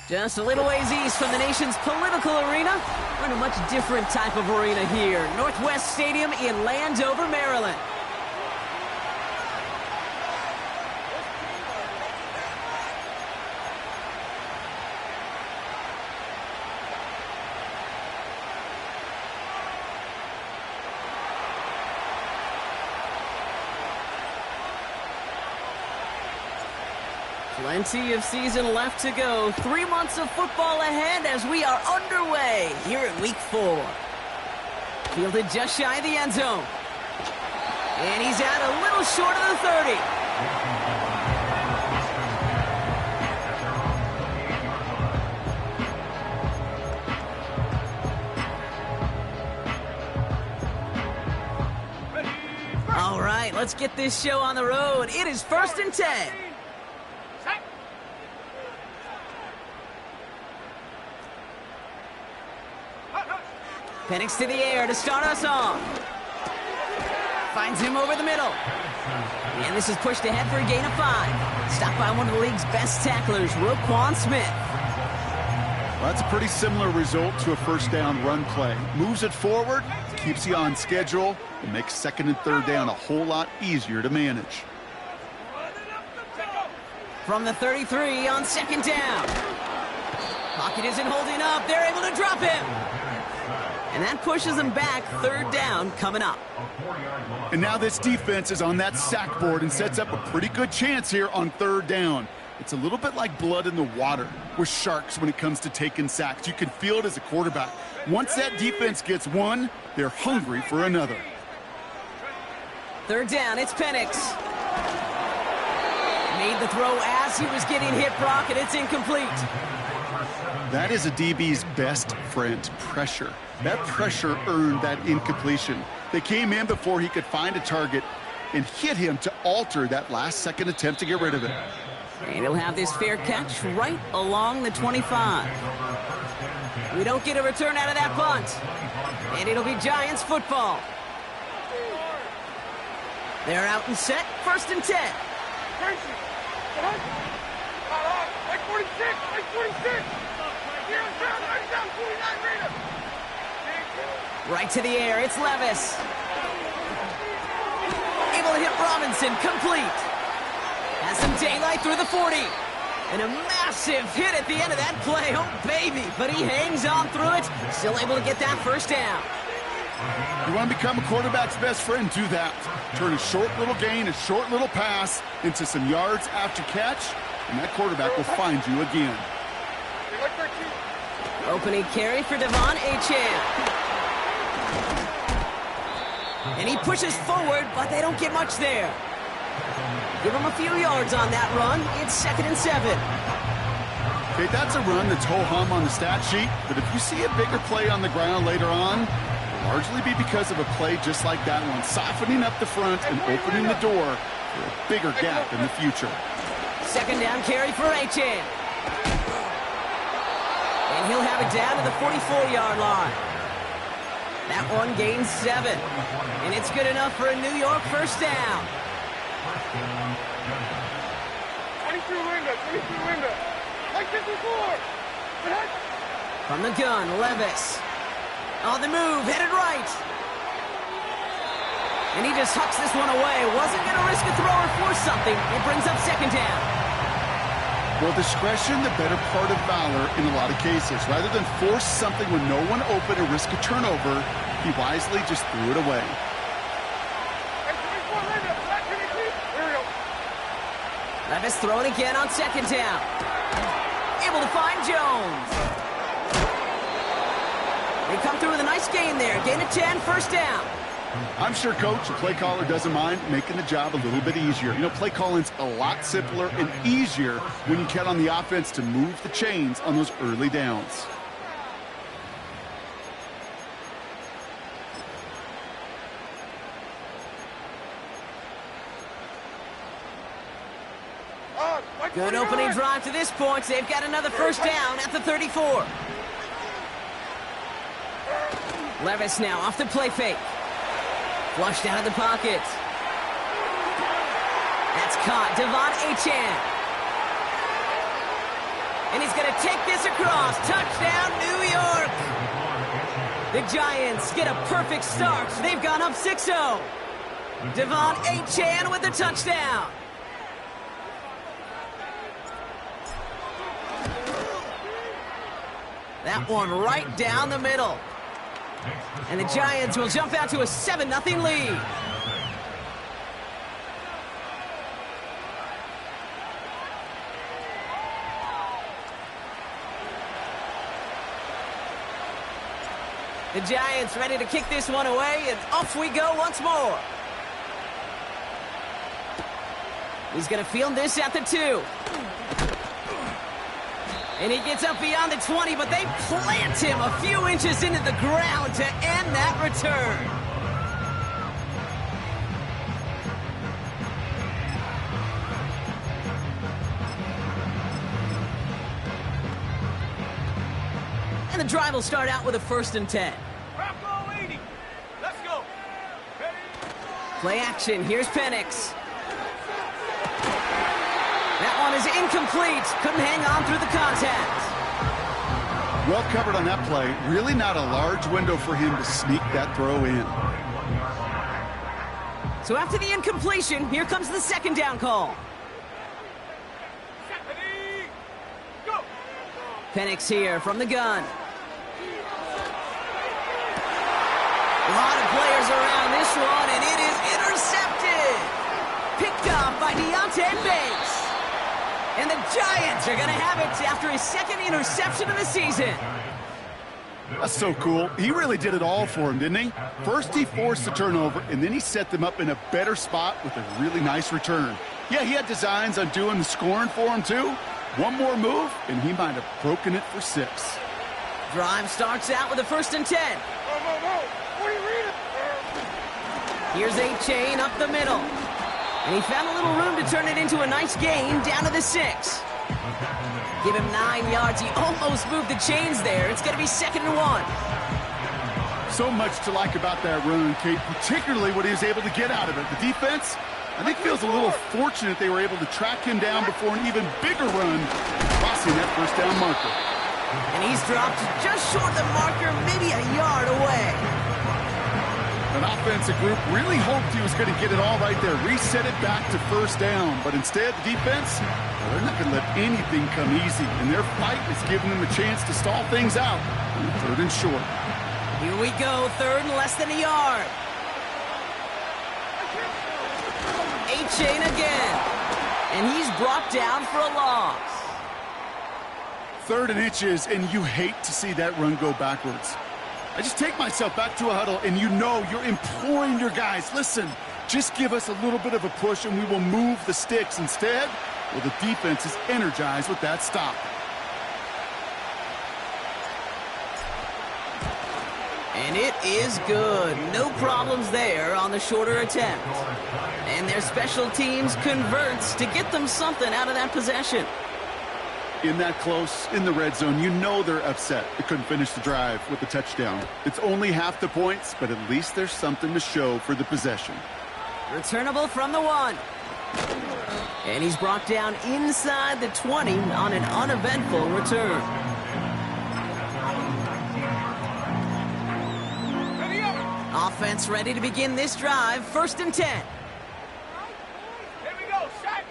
Just a little ways east from the nation's political arena, we're in a much different type of arena here. Northwest Stadium in Landover, Maryland. Plenty of season left to go. 3 months of football ahead as we are underway here in week 4. Fielded just shy of the end zone. And he's out a little short of the 30. All right, let's get this show on the road. It is 1st and 10. Penix to the air to start us off. Finds him over the middle. And this is pushed ahead for a gain of 5. Stopped by one of the league's best tacklers, Roquan Smith. Well, that's a pretty similar result to a first down run play. Moves it forward, keeps you on schedule, and makes 2nd and 3rd down a whole lot easier to manage. From the 33 on 2nd down. Pocket isn't holding up. They're able to drop him. And that pushes them back. 3rd down coming up. And now this defense is on that sack board and sets up a pretty good chance here on 3rd down. It's a little bit like blood in the water with sharks when it comes to taking sacks. You can feel it as a quarterback. Once that defense gets one, they're hungry for another. 3rd down, it's Penix. Made the throw as he was getting hit, Brock, and it's incomplete. That is a DB's best friend, pressure. That pressure earned that incompletion. They came in before he could find a target and hit him to alter that last-second attempt to get rid of it. And he'll have this fair catch right along the 25. We don't get a return out of that punt. And it'll be Giants football. They're out and set, 1st and 10. Like 46, like 46. Right to the air, it's Levis. Able to hit Robinson, complete. Has some daylight through the 40. And a massive hit at the end of that play. Oh, baby. But he hangs on through it. Still able to get that 1st down. You want to become a quarterback's best friend, do that. Turn a short little gain, a short little pass into some yards after catch, and that quarterback will find you again. Opening carry for Devon Achane. And he pushes forward, but they don't get much there. Give him a few yards on that run. It's 2nd and 7. Okay, that's a run that's ho-hum on the stat sheet, but if you see a bigger play on the ground later on, it'll largely be because of a play just like that one, softening up the front and opening the door for a bigger gap in the future. 2nd down carry for Achane. And he'll have it down to the 44-yard line. That one gains 7. And it's good enough for a New York 1st down. 22 window. Like 54. From the gun, Levis. On the move, headed right. And he just hucks this one away. Wasn't going to risk a throw or force something. It brings up 2nd down. Well, discretion, the better part of valor in a lot of cases. Rather than force something when no one open and risk a turnover, he wisely just threw it away. Levis throwing again on 2nd down. Able to find Jones. They come through with a nice gain there. Gain of 10, 1st down. I'm sure, Coach, the play caller doesn't mind making the job a little bit easier. You know, play calling's a lot simpler and easier when you count on the offense to move the chains on those early downs. Good opening drive to this point. They've got another 1st down at the 34. Levis now off the play fake. Flushed out of the pocket. That's caught. Devon Achane. And he's going to take this across. Touchdown, New York. The Giants get a perfect start. They've gone up 6-0. Devon Achane with the touchdown. That one right down the middle. And the Giants will jump out to a 7-0 lead. The Giants ready to kick this one away, and off we go once more. He's going to field this at the 2. And he gets up beyond the 20, but they plant him a few inches into the ground to end that return. And the drive will start out with a 1st and 10. Bravo 80. Let's go. Ready? Play action. Here's Penix. That one is incomplete. Couldn't hang on through the contact. Well covered on that play. Really not a large window for him to sneak that throw in. So after the incompletion, here comes the 2nd down call. Ready? Go. Penix here from the gun. A lot of players around this one, and it is intercepted. Picked off by Deontay Banks. And the Giants are going to have it after his 2nd interception of the season. That's so cool. He really did it all for him, didn't he? First he forced the turnover, and then he set them up in a better spot with a really nice return. Yeah, he had designs on doing the scoring for him, too. One more move, and he might have broken it for 6. Drive starts out with a 1st and 10. No. What are you reading? Here's Achane up the middle. And he found a little room to turn it into a nice gain down to the 6. Give him 9 yards. He almost moved the chains there. It's going to be 2nd and 1. So much to like about that run, Kate, particularly what he was able to get out of it. The defense, I think, feels a little fortunate they were able to track him down before an even bigger run, crossing that 1st down marker. And he's dropped just short of the marker, maybe a yard away. An offensive group really hoped he was going to get it all right there, reset it back to 1st down. But instead, the defense, they're not going to let anything come easy. And their fight is giving them a chance to stall things out on 3rd and short. Here we go, 3rd and less than a yard. Achane again. And he's brought down for a loss. 3rd and inches, and you hate to see that run go backwards. I just take myself back to a huddle, and you know you're imploring your guys, listen, just give us a little bit of a push and we will move the sticks. Instead, well, the defense is energized with that stop. And it is good. No problems there on the shorter attempt. And their special teams converts to get them something out of that possession. In that close, in the red zone, you know they're upset they couldn't finish the drive with the touchdown. It's only half the points, but at least there's something to show for the possession. Returnable from the 1. And he's brought down inside the 20 on an uneventful return. Ready up. Offense ready to begin this drive. 1st and 10. Here we go. Set.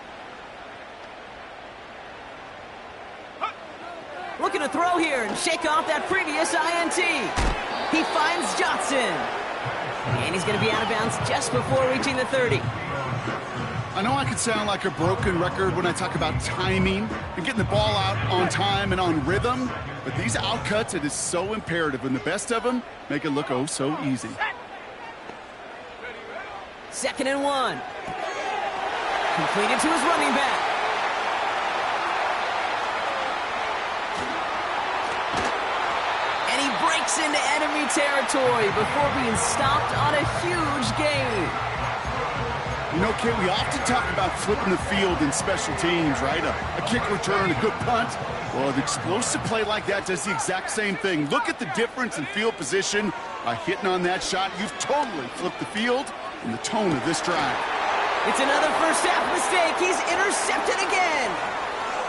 Looking to throw here and shake off that previous INT. He finds Johnson. And he's going to be out of bounds just before reaching the 30. I know I could sound like a broken record when I talk about timing and getting the ball out on time and on rhythm, but these outcuts, it is so imperative, and the best of them make it look oh so easy. 2nd and 1. Completed to his running back. And he breaks into enemy territory before being stopped on a huge gain. You know, Kate, we often talk about flipping the field in special teams, right? A kick return, a good punt. Well, an explosive play like that does the exact same thing. Look at the difference in field position by hitting on that shot. You've totally flipped the field and the tone of this drive. It's another first half mistake. He's intercepted again.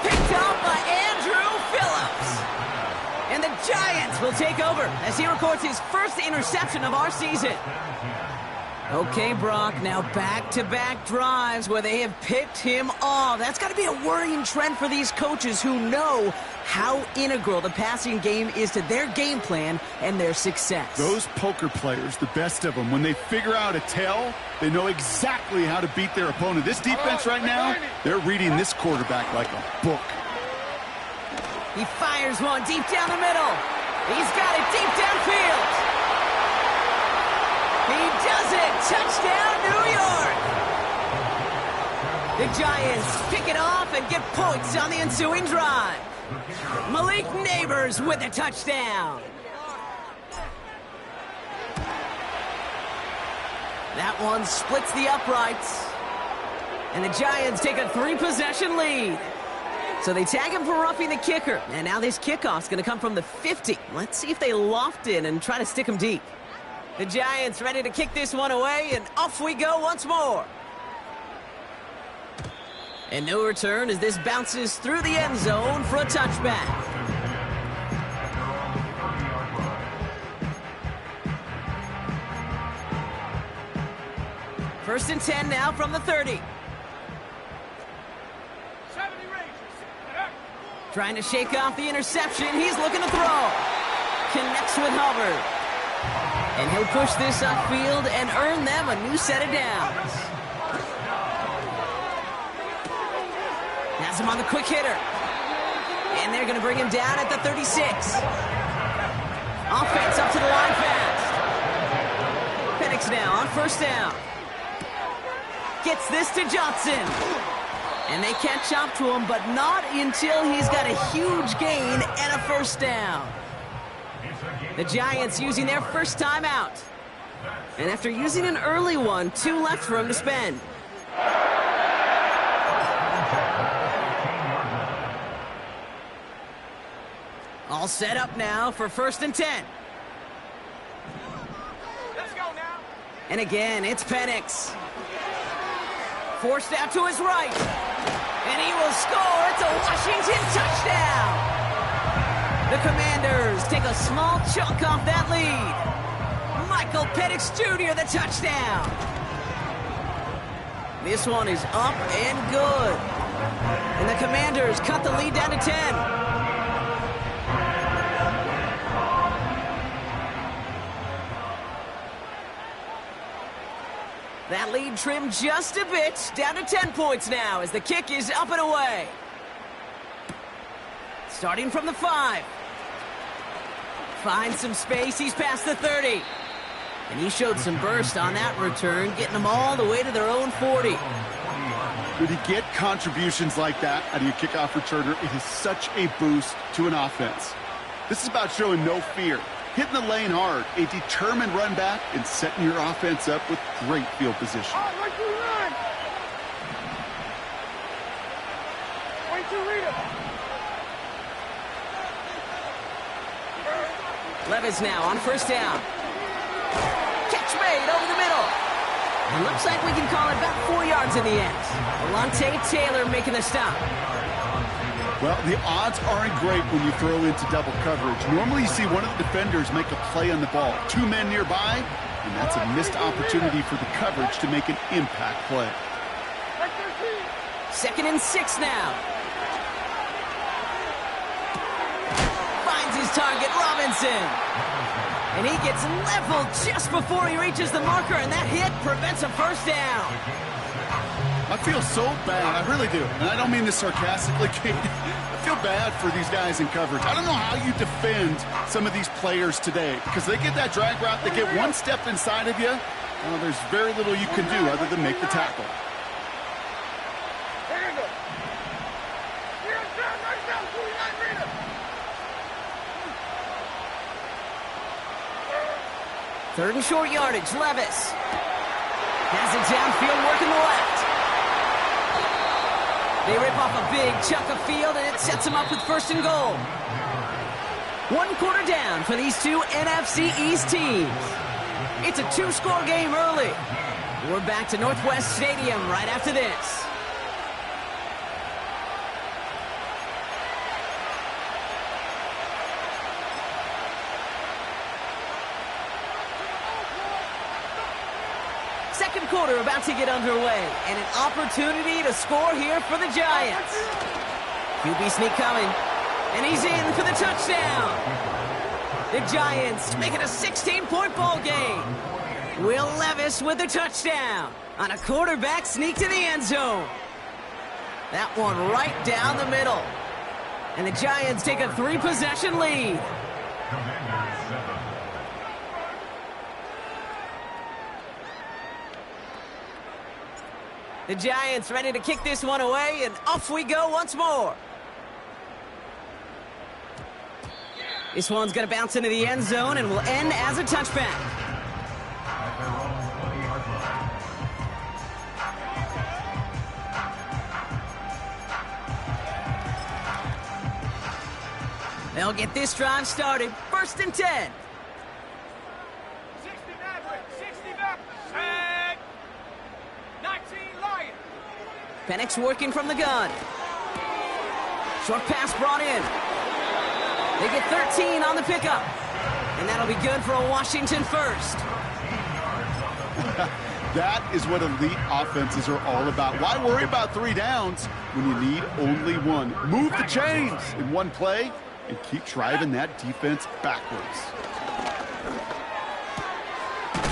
Picked off by Andrew Phillips. And the Giants will take over as he records his first interception of our season. Okay, Brock, now back-to-back drives where they have picked him off. That's got to be a worrying trend for these coaches who know how integral the passing game is to their game plan and their success. Those poker players, the best of them, when they figure out a tell, they know exactly how to beat their opponent. This defense right now, they're reading this quarterback like a book. He fires one deep down the middle. He's got it deep downfield. He does it! Touchdown, New York! The Giants pick it off and get points on the ensuing drive. Malik Neighbors with a touchdown. That one splits the uprights. And the Giants take a 3-possession lead. So they tag him for roughing the kicker. And now this kickoff's going to come from the 50. Let's see if they loft in and try to stick him deep. The Giants ready to kick this one away, and off we go once more. And no return as this bounces through the end zone for a touchback. First and 10 now from the 30. Trying to shake off the interception. He's looking to throw. Connects with Hubbard. And he'll push this upfield and earn them a new set of downs. Has him on the quick hitter. And they're going to bring him down at the 36. Offense up to the line fast. Penix now on first down. Gets this to Johnson. And they catch up to him, but not until he's got a huge gain and a first down. The Giants using their first timeout. And after using an early one, 2 left for him to spend. All set up now for first and 10. Let's go now. And again, it's Penix. Forced out to his right. And he will score. It's a Washington touchdown. The Commanders take a small chunk off that lead. Michael Penix Jr. the touchdown. This one is up and good. And the Commanders cut the lead down to 10. That lead trimmed just a bit, down to 10 points now as the kick is up and away. Starting from the 5. Finds some space, he's past the 30. And he showed some burst on that return, getting them all the way to their own 40. When you get contributions like that out of your kickoff returner, it is such a boost to an offense. This is about showing no fear, hitting the lane hard, a determined run back, and setting your offense up with great field position. Levis now on first down. Catch made over the middle. It looks like we can call it about 4 yards in the end. Alontae Taylor making the stop. Well, the odds aren't great when you throw into double coverage. Normally you see one of the defenders make a play on the ball. 2 men nearby, and that's a missed opportunity for the coverage to make an impact play. 2nd and 6 now. Finds his target, Robinson. And he gets leveled just before he reaches the marker, and that hit prevents a first down. I feel so bad, I really do. And I don't mean this sarcastically, Kate. I feel bad for these guys in coverage. I don't know how you defend some of these players today, because they get that drag route, they get one step inside of you, well, there's very little you can do other than make the tackle. Third and short yardage, Levis. Has it downfield, working the left. They rip off a big chunk of field, and it sets them up with first and goal. 1 quarter down for these two NFC East teams. It's a 2-score game early. We're back to Northwest Stadium right after this. quarter about to get underway, and an opportunity to score here for the Giants. QB sneak coming, and he's in for the touchdown. The Giants make it a 16-point ball game. Will Levis with the touchdown on a quarterback sneak to the end zone. That one right down the middle. And the Giants take a 3-possession lead. The Giants ready to kick this one away, and off we go once more. This one's going to bounce into the end zone and will end as a touchback. They'll get this drive started. 1st and 10. 60 back. 19 Lion. Penix working from the gun. Short pass brought in. They get 13 on the pickup. And that'll be good for a Washington first. That is what elite offenses are all about. Why worry about 3 downs when you need only one? Move the chains in one play and keep driving that defense backwards.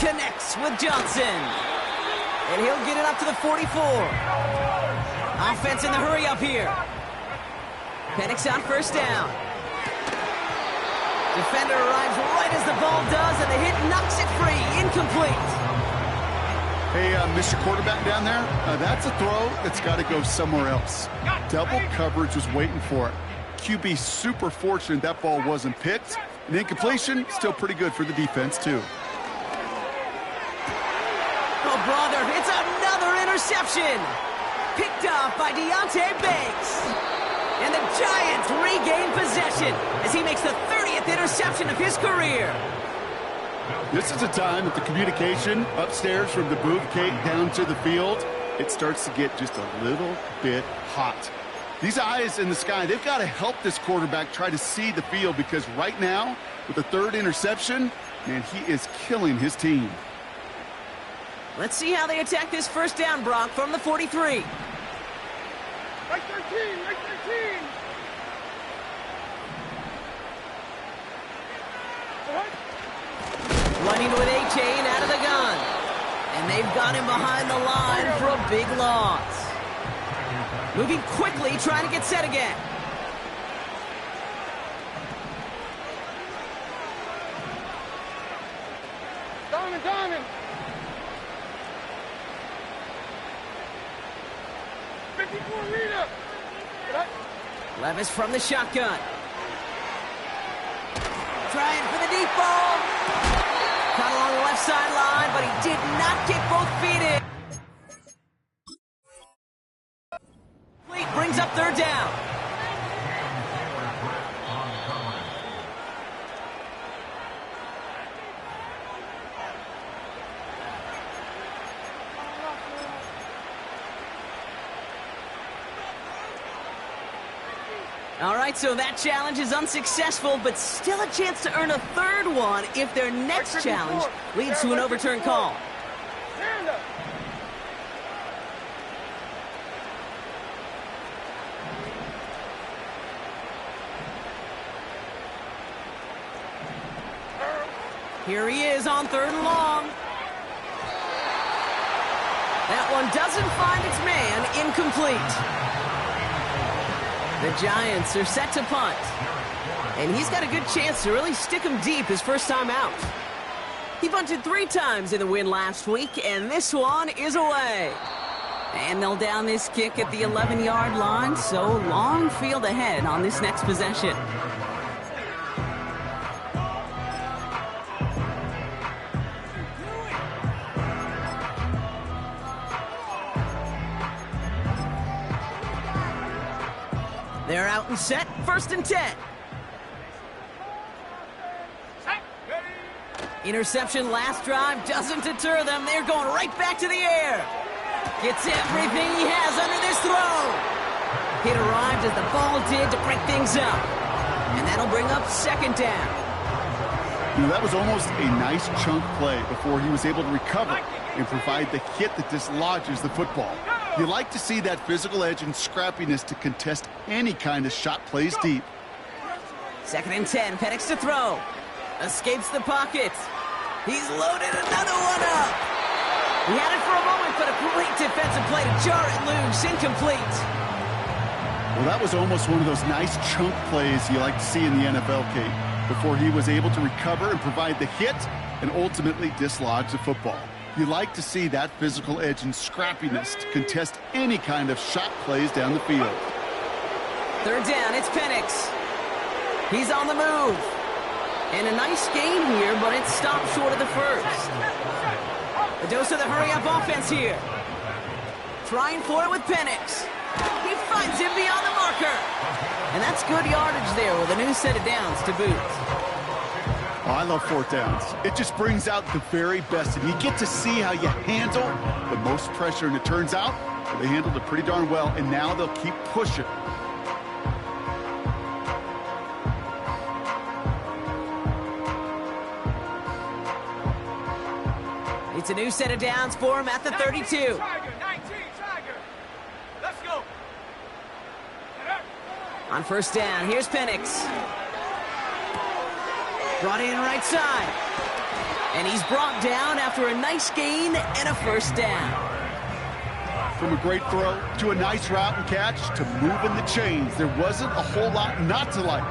Connects with Johnson. And he'll get it up to the 44. Offense in the hurry up here. Penix on 1st down. Defender arrives right as the ball does, and the hit knocks it free. Incomplete. Hey, Mr. Quarterback down there, that's a throw that's got to go somewhere else. Double coverage was waiting for it. QB super fortunate that ball wasn't picked. And incompletion, still pretty good for the defense, too. Oh, brother, it's another interception. Picked off by Deonte Banks. And the Giants regain possession as he makes the 30th interception of his career. This is a time that the communication upstairs from the booth gate down to the field, it starts to get just a little bit hot. These eyes in the sky, they've got to help this quarterback try to see the field, because right now, with the 3rd interception, man, he is killing his team. Let's see how they attack this 1st down, Brock, from the 43. Right 13, right 13. Running with A-Chain out of the gun. And they've got him behind the line for a big loss. Moving quickly, trying to get set again. Diamond. 54 Rita. Levis from the shotgun. Trying for the deep ball. Caught along the left sideline, but he did not get both feet in. Fleet brings up 3rd down. All right, so that challenge is unsuccessful, but still a chance to earn a 3rd one if their next challenge leads to an overturned call. Stand up. Here he is on 3rd and long. That one doesn't find its man. Incomplete. The Giants are set to punt. And he's got a good chance to really stick him deep his first time out. He punted 3 times in the win last week, and this one is away. And they'll down this kick at the 11-yard line, so long field ahead on this next possession. They're out and set, 1st and 10. Interception last drive doesn't deter them. They're going right back to the air. Gets everything he has under this throw. It arrived as the ball did to break things up. And that'll bring up 2nd down. You know, that was almost a nice chunk play before he was able to recover. and provide the hit that dislodges the football. You like to see that physical edge and scrappiness to contest any kind of shot plays deep. 2nd and 10, Penix to throw. Escapes the pocket. He's loaded another one up. He had it for a moment, but a great defensive play to jar it loose. Incomplete. Well, that was almost one of those nice chunk plays you like to see in the NFL, Kate, before he was able to recover and provide the hit and ultimately dislodge the football. You like to see that physical edge and scrappiness to contest any kind of shot plays down the field. 3rd down, it's Penix. He's on the move. And a nice gain here, but it stopped short of the first. A dose of the hurry-up offense here. Trying for it with Penix. He finds him beyond the marker. And that's good yardage there with a new set of downs to boot. Oh, I love 4th downs. It just brings out the very best, and you get to see how you handle the most pressure, and it turns out they handled it pretty darn well, and now they'll keep pushing. It's a new set of downs for him at the 32. Let's go. On 1st down, here's Penix. Brought in right side. And he's brought down after a nice gain and a 1st down. From a great throw to a nice route and catch to moving the chains, there wasn't a whole lot not to like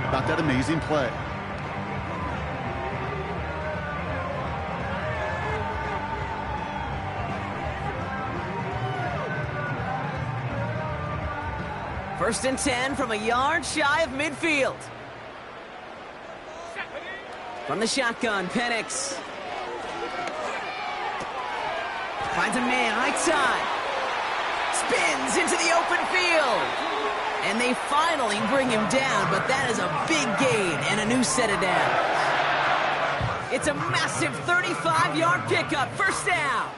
about that amazing play. First and 10 from a yard shy of midfield. From the shotgun, Penix. Finds a man right side. Spins into the open field. And they finally bring him down, but that is a big gain and a new set of downs. It's a massive 35-yard pickup, 1st down.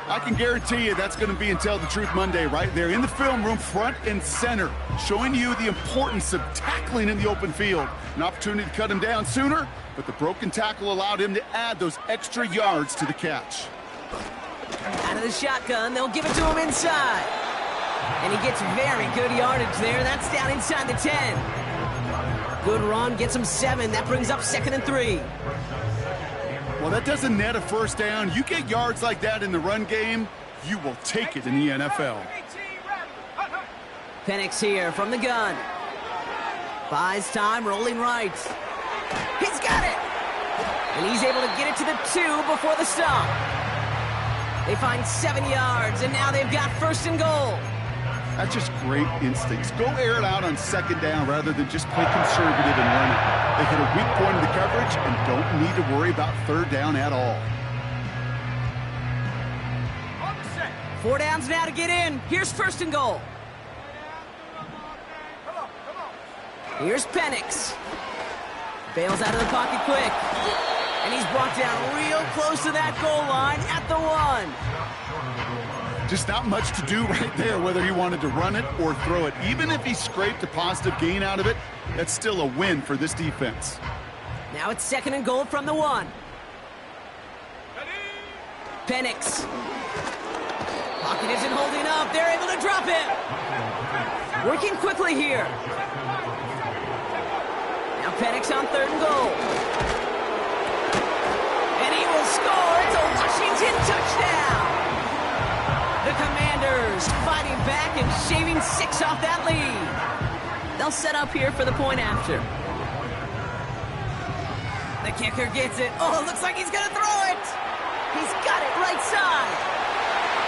I can guarantee you that's going to be Tell the Truth Monday right there in the film room, front and center, showing you the importance of tackling in the open field. An opportunity to cut him down sooner, but the broken tackle allowed him to add those extra yards to the catch. Out of the shotgun, they'll give it to him inside. And he gets very good yardage there. That's down inside the 10. Good run, gets him 7. That brings up 2nd and 3. Well, that doesn't net a 1st down. You get yards like that in the run game, you will take it in the NFL. Penix here from the gun. Buys time, rolling right. He's got it! And he's able to get it to the 2 before the stop. They find 7 yards, and now they've got 1st and goal. That's just great instincts. Go air it out on 2nd down rather than just play conservative and run it. They hit a weak point in the coverage and don't need to worry about 3rd down at all. 4 downs now to get in. Here's 1st and goal. Here's Penix. Bails out of the pocket quick. And he's brought down real close to that goal line at the 1. Just not much to do right there, whether he wanted to run it or throw it. Even if he scraped a positive gain out of it, that's still a win for this defense. Now it's 2nd and goal from the 1. Penix. Pocket isn't holding up. They're able to drop it. Working quickly here. Now Penix on 3rd and goal. And he will score. It's a Washington touchdown. The Commanders fighting back and shaving 6 off that lead. They'll set up here for the point after. The kicker gets it. Oh, looks like he's going to throw it. He's got it right side.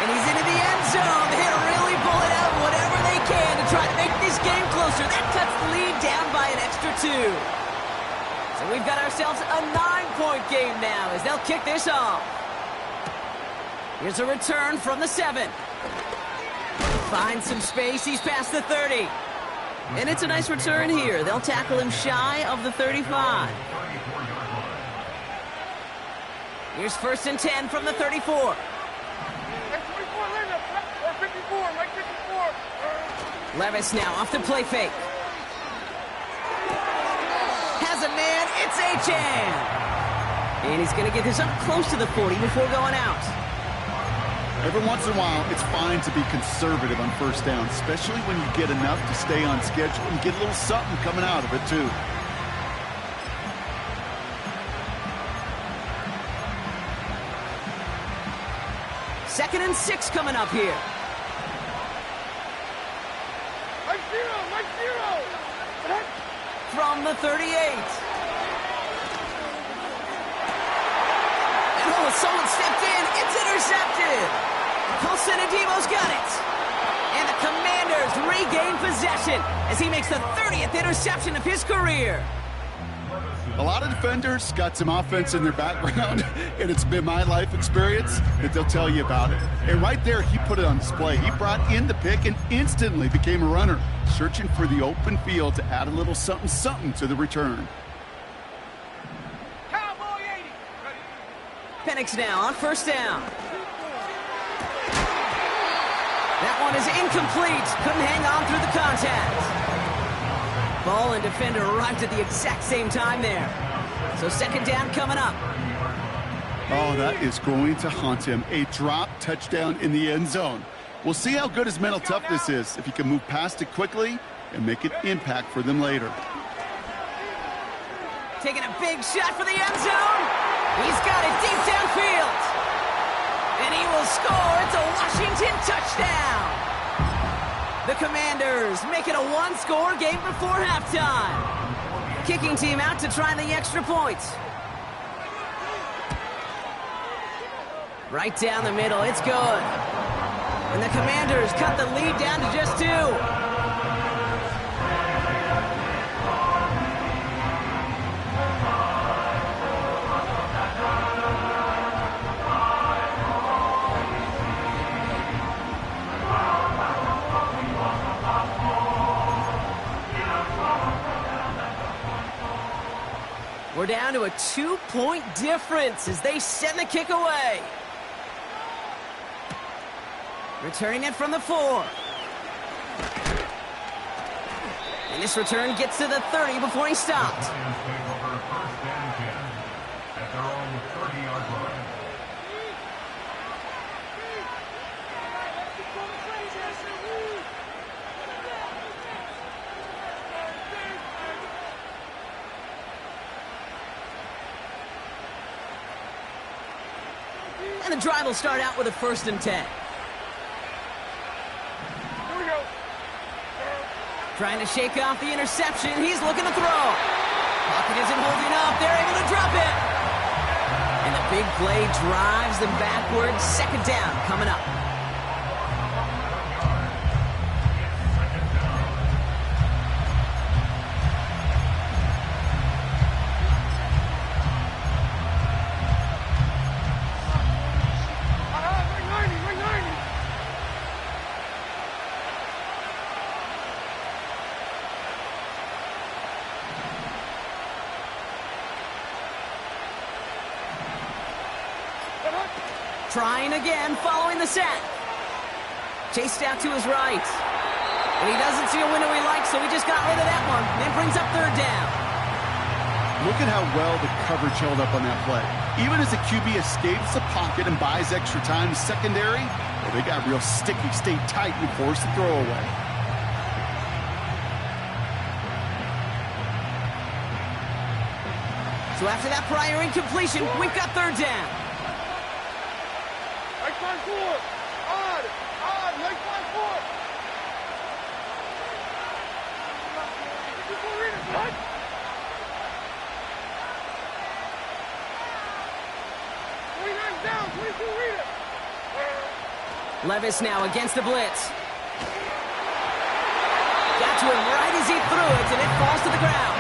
And he's into the end zone. They'll really pull it out whatever they can to try to make this game closer. That cuts the lead down by an extra 2. So we've got ourselves a 9-point game now as they'll kick this off. Here's a return from the 7. Finds some space. He's past the 30. And it's a nice return here. They'll tackle him shy of the 35. Here's 1st and 10 from the 34. Levis now off the play fake. Has a man. It's Achane. And he's going to get this up close to the 40 before going out. Every once in a while, it's fine to be conservative on first down, especially when you get enough to stay on schedule and get a little something coming out of it, too. Second and 6 coming up here. Mike zero. From the 38. And oh, someone stepped in. It's intercepted. Colson Adebo's got it. And the Commanders regain possession as he makes the 30th interception of his career. A lot of defenders got some offense in their background, and it's been my life experience that they'll tell you about it. And right there, he put it on display. He brought in the pick and instantly became a runner, searching for the open field to add a little something to the return. Cowboy 80. Penix now on first down. That one is incomplete. Couldn't hang on through the contact. Ball and defender arrived at the exact same time there. So second down coming up. Oh, that is going to haunt him. A drop touchdown in the end zone. We'll see how good his mental toughness is if he can move past it quickly and make an impact for them later. Taking a big shot for the end zone. He's got it deep downfield. And he will score. It's a Washington touchdown. The Commanders make it a one-score game before halftime. Kicking team out to try the extra points. Right down the middle, it's good. And the Commanders cut the lead down to just 2. We're down to a 2-point difference as they send the kick away. Returning it from the 4. And this return gets to the 30 before he stopped. And the drive will start out with a 1st and 10. Here we go. Trying to shake off the interception. He's looking to throw. Pocket isn't holding up. They're able to drop it. And the big play drives them backwards. Second down coming up. Trying again, following the sack. Chased out to his right. And he doesn't see a window he likes, so he just got rid of that one. Then brings up 3rd down. Look at how well the coverage held up on that play. Even as the QB escapes the pocket and buys extra time, secondary, well, they got real sticky, stayed tight, and forced the throw away. So after that prior incompletion, we've got 3rd down. Right side 4. Odd. Right side 4. What? Down, 22 reader. Levis now against the blitz. Got to him right as he threw it, and it falls to the ground.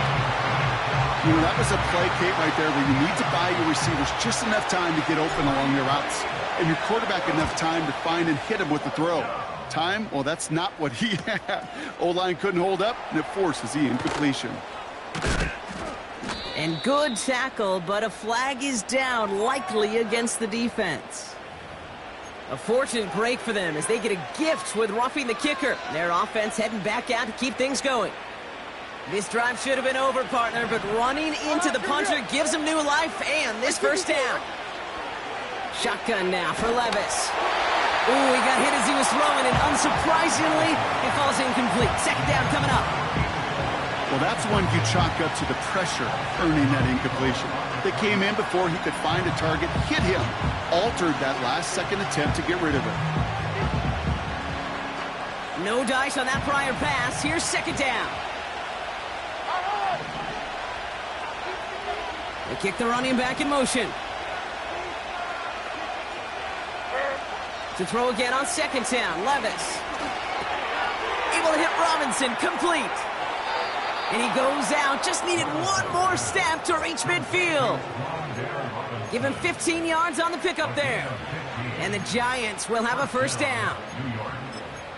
You know, that was a play, Kate, right there where you need to buy your receivers just enough time to get open along their routes. And your quarterback enough time to find and hit him with the throw. Time, well, that's not what he had. O-line couldn't hold up, and it forces the incompletion. And good tackle, but a flag is down, likely against the defense. A fortunate break for them as they get a gift with roughing the kicker. Their offense heading back out to keep things going. This drive should have been over, partner, but running into the punter gives them new life and this 1st down. Shotgun now for Levis. Ooh, he got hit as he was throwing, and unsurprisingly, it falls incomplete. Second down coming up. Well, that's one you chalk up to the pressure earning that incompletion. They came in before he could find a target, hit him, altered that last-second attempt to get rid of it. No dice on that prior pass. Here's second down. They kick the running back in motion. To throw again on second down, Levis. Able to hit Robinson, complete. And he goes out, just needed one more step to reach midfield. Give him 15 yards on the pickup there. And the Giants will have a first down.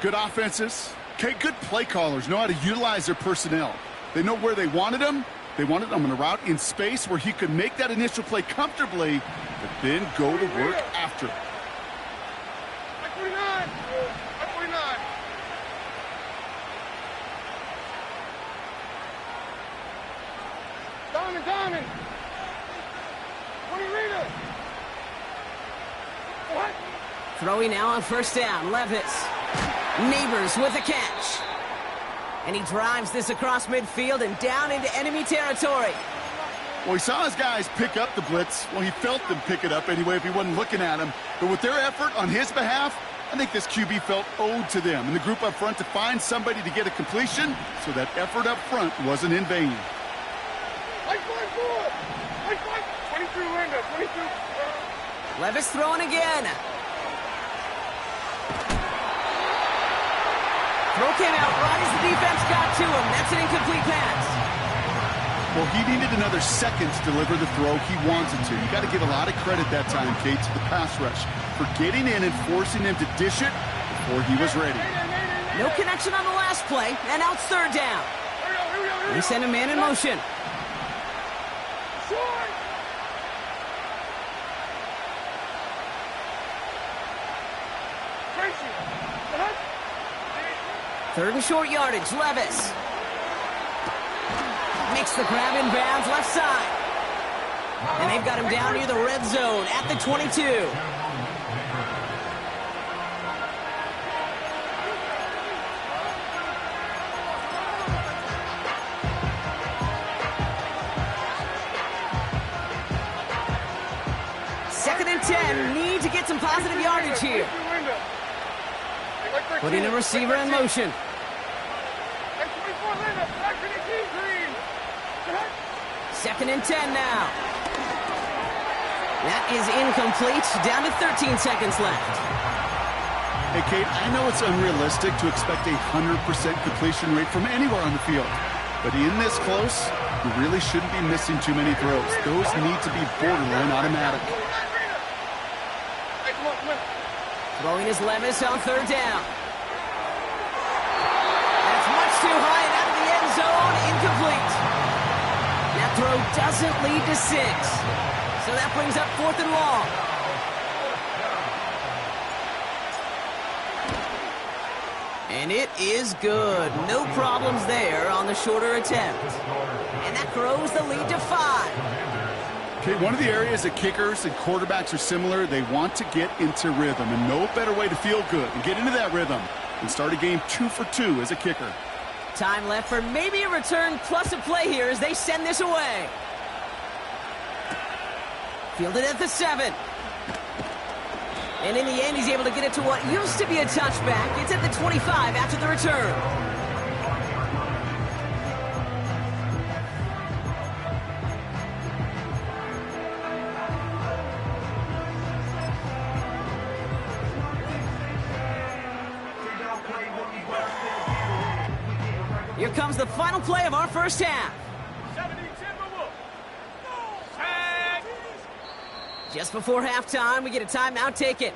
Good offenses. Okay, good play callers know how to utilize their personnel. They know where they wanted him. They wanted him on a route in space where he could make that initial play comfortably, but then go to work after. Diamond! What do you read it? What? Throwing now on first down, Levis. Neighbors with a catch. And he drives this across midfield and down into enemy territory. Well, he saw his guys pick up the blitz. Well, he felt them pick it up anyway if he wasn't looking at him. But with their effort on his behalf, I think this QB felt owed to them and the group up front to find somebody to get a completion, so that effort up front wasn't in vain. 22 Linda, 22. Levis throwing again. Throw came out right as the defense got to him. That's an incomplete pass. Well, he needed another second to deliver the throw he wanted to. You got to give a lot of credit that time, Kate, to the pass rush for getting in and forcing him to dish it before he was ready. No connection on the last play, and out third down. They send a man in motion. Third and short yardage, Levis. Makes the grab in bounds, left side. And they've got him down near the red zone at the 22. Second and 10, need to get some positive yardage here. Putting a receiver in motion. Second and 10 now. That is incomplete. Down to 13 seconds left. Hey, Kate, I know it's unrealistic to expect a 100% completion rate from anywhere on the field. But in this close, you really shouldn't be missing too many throws. Those need to be borderline automatic. Throwing his Levis on third down. That's much too high and out of the end zone. Incomplete. That throw doesn't lead to 6. So that brings up fourth and long. And it is good. No problems there on the shorter attempt. And that grows the lead to 5. Okay, one of the areas that kickers and quarterbacks are similar, they want to get into rhythm, and no better way to feel good and get into that rhythm than start a game 2 for 2 as a kicker. Time left for maybe a return plus a play here as they send this away. Fielded at the 7. And in the end, he's able to get it to what used to be a touchback. It's at the 25 after the return. Here comes the final play of our first half. Just before halftime, we get a timeout taken.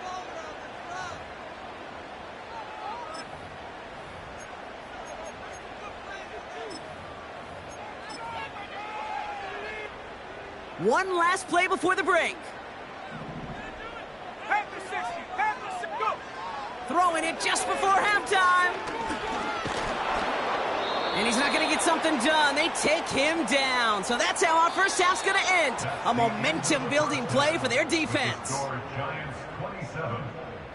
One last play before the break. Throwing it just before halftime. And he's not going to get something done. They take him down. So that's how our first half's going to end. A momentum-building play for their defense.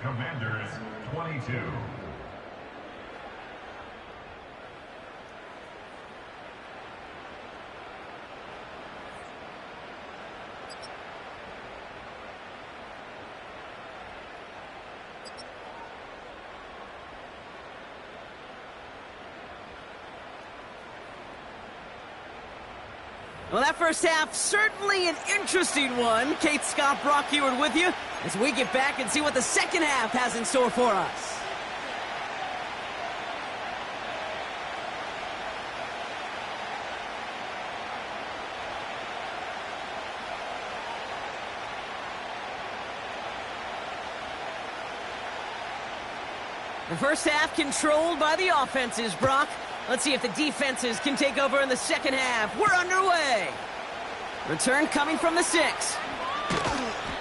Commanders 22. Well, that first half, certainly an interesting one. Kate, Scott, Brock Heward with you as we get back and see what the second half has in store for us. The first half controlled by the offenses, Brock. Let's see if the defenses can take over in the second half. We're underway. Return coming from the 6.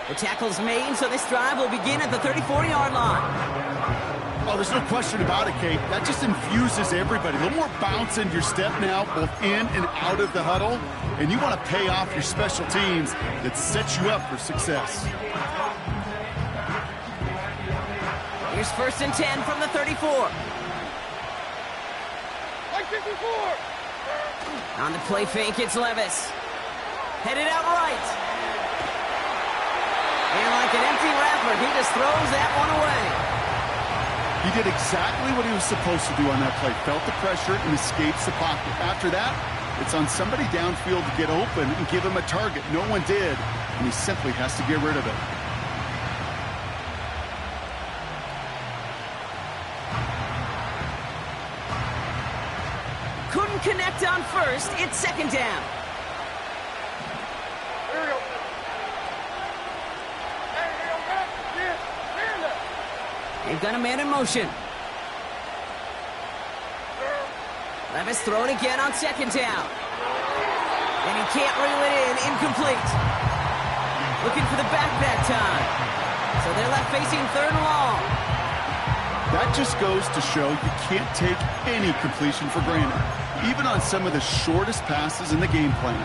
The tackle's made, so this drive will begin at the 34-yard line. Oh, there's no question about it, Kate. That just infuses everybody. A little more bounce in your step now, both in and out of the huddle. And you want to pay off your special teams that sets you up for success. Here's 1st and 10 from the 34. On the play fake, it's Levis. Headed out right. And like an empty wrapper, he just throws that one away. He did exactly what he was supposed to do on that play. Felt the pressure and escapes the pocket. After that, it's on somebody downfield to get open and give him a target. No one did, and he simply has to get rid of it. Couldn't connect on 1st. It's 2nd down. They've got a man in motion. Levis thrown again on 2nd down. And he can't reel it in. Incomplete. Looking for the back that time. So they're left facing 3rd and long. That just goes to show you can't take any completion for granted, even on some of the shortest passes in the game plan.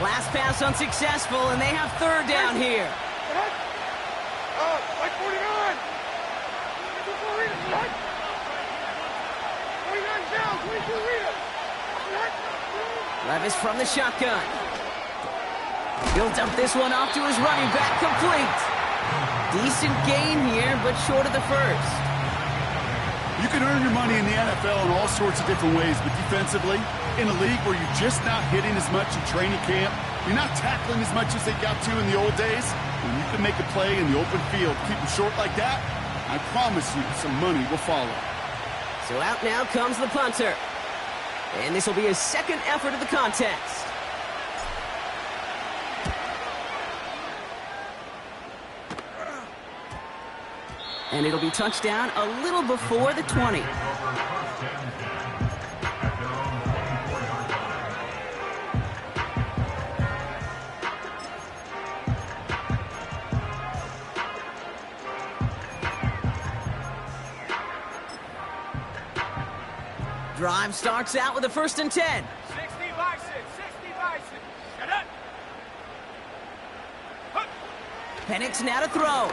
Last pass unsuccessful, and they have 3rd down here. Like 49. 49 down, 22 readers. Levis from the shotgun. He'll dump this one off to his running back, complete. Decent gain here, but short of the 1st. You can earn your money in the NFL in all sorts of different ways, but defensively, in a league where you're just not hitting as much in training camp, you're not tackling as much as they got to in the old days, when you can make a play in the open field, keep them short like that, I promise you some money will follow. So out now comes the punter. And this will be his 2nd effort of the contest. And it'll be touchdown a little before the 20. Drive starts out with a 1st and 10. 60 bison, 60 bison. Shut up. Penix now to throw.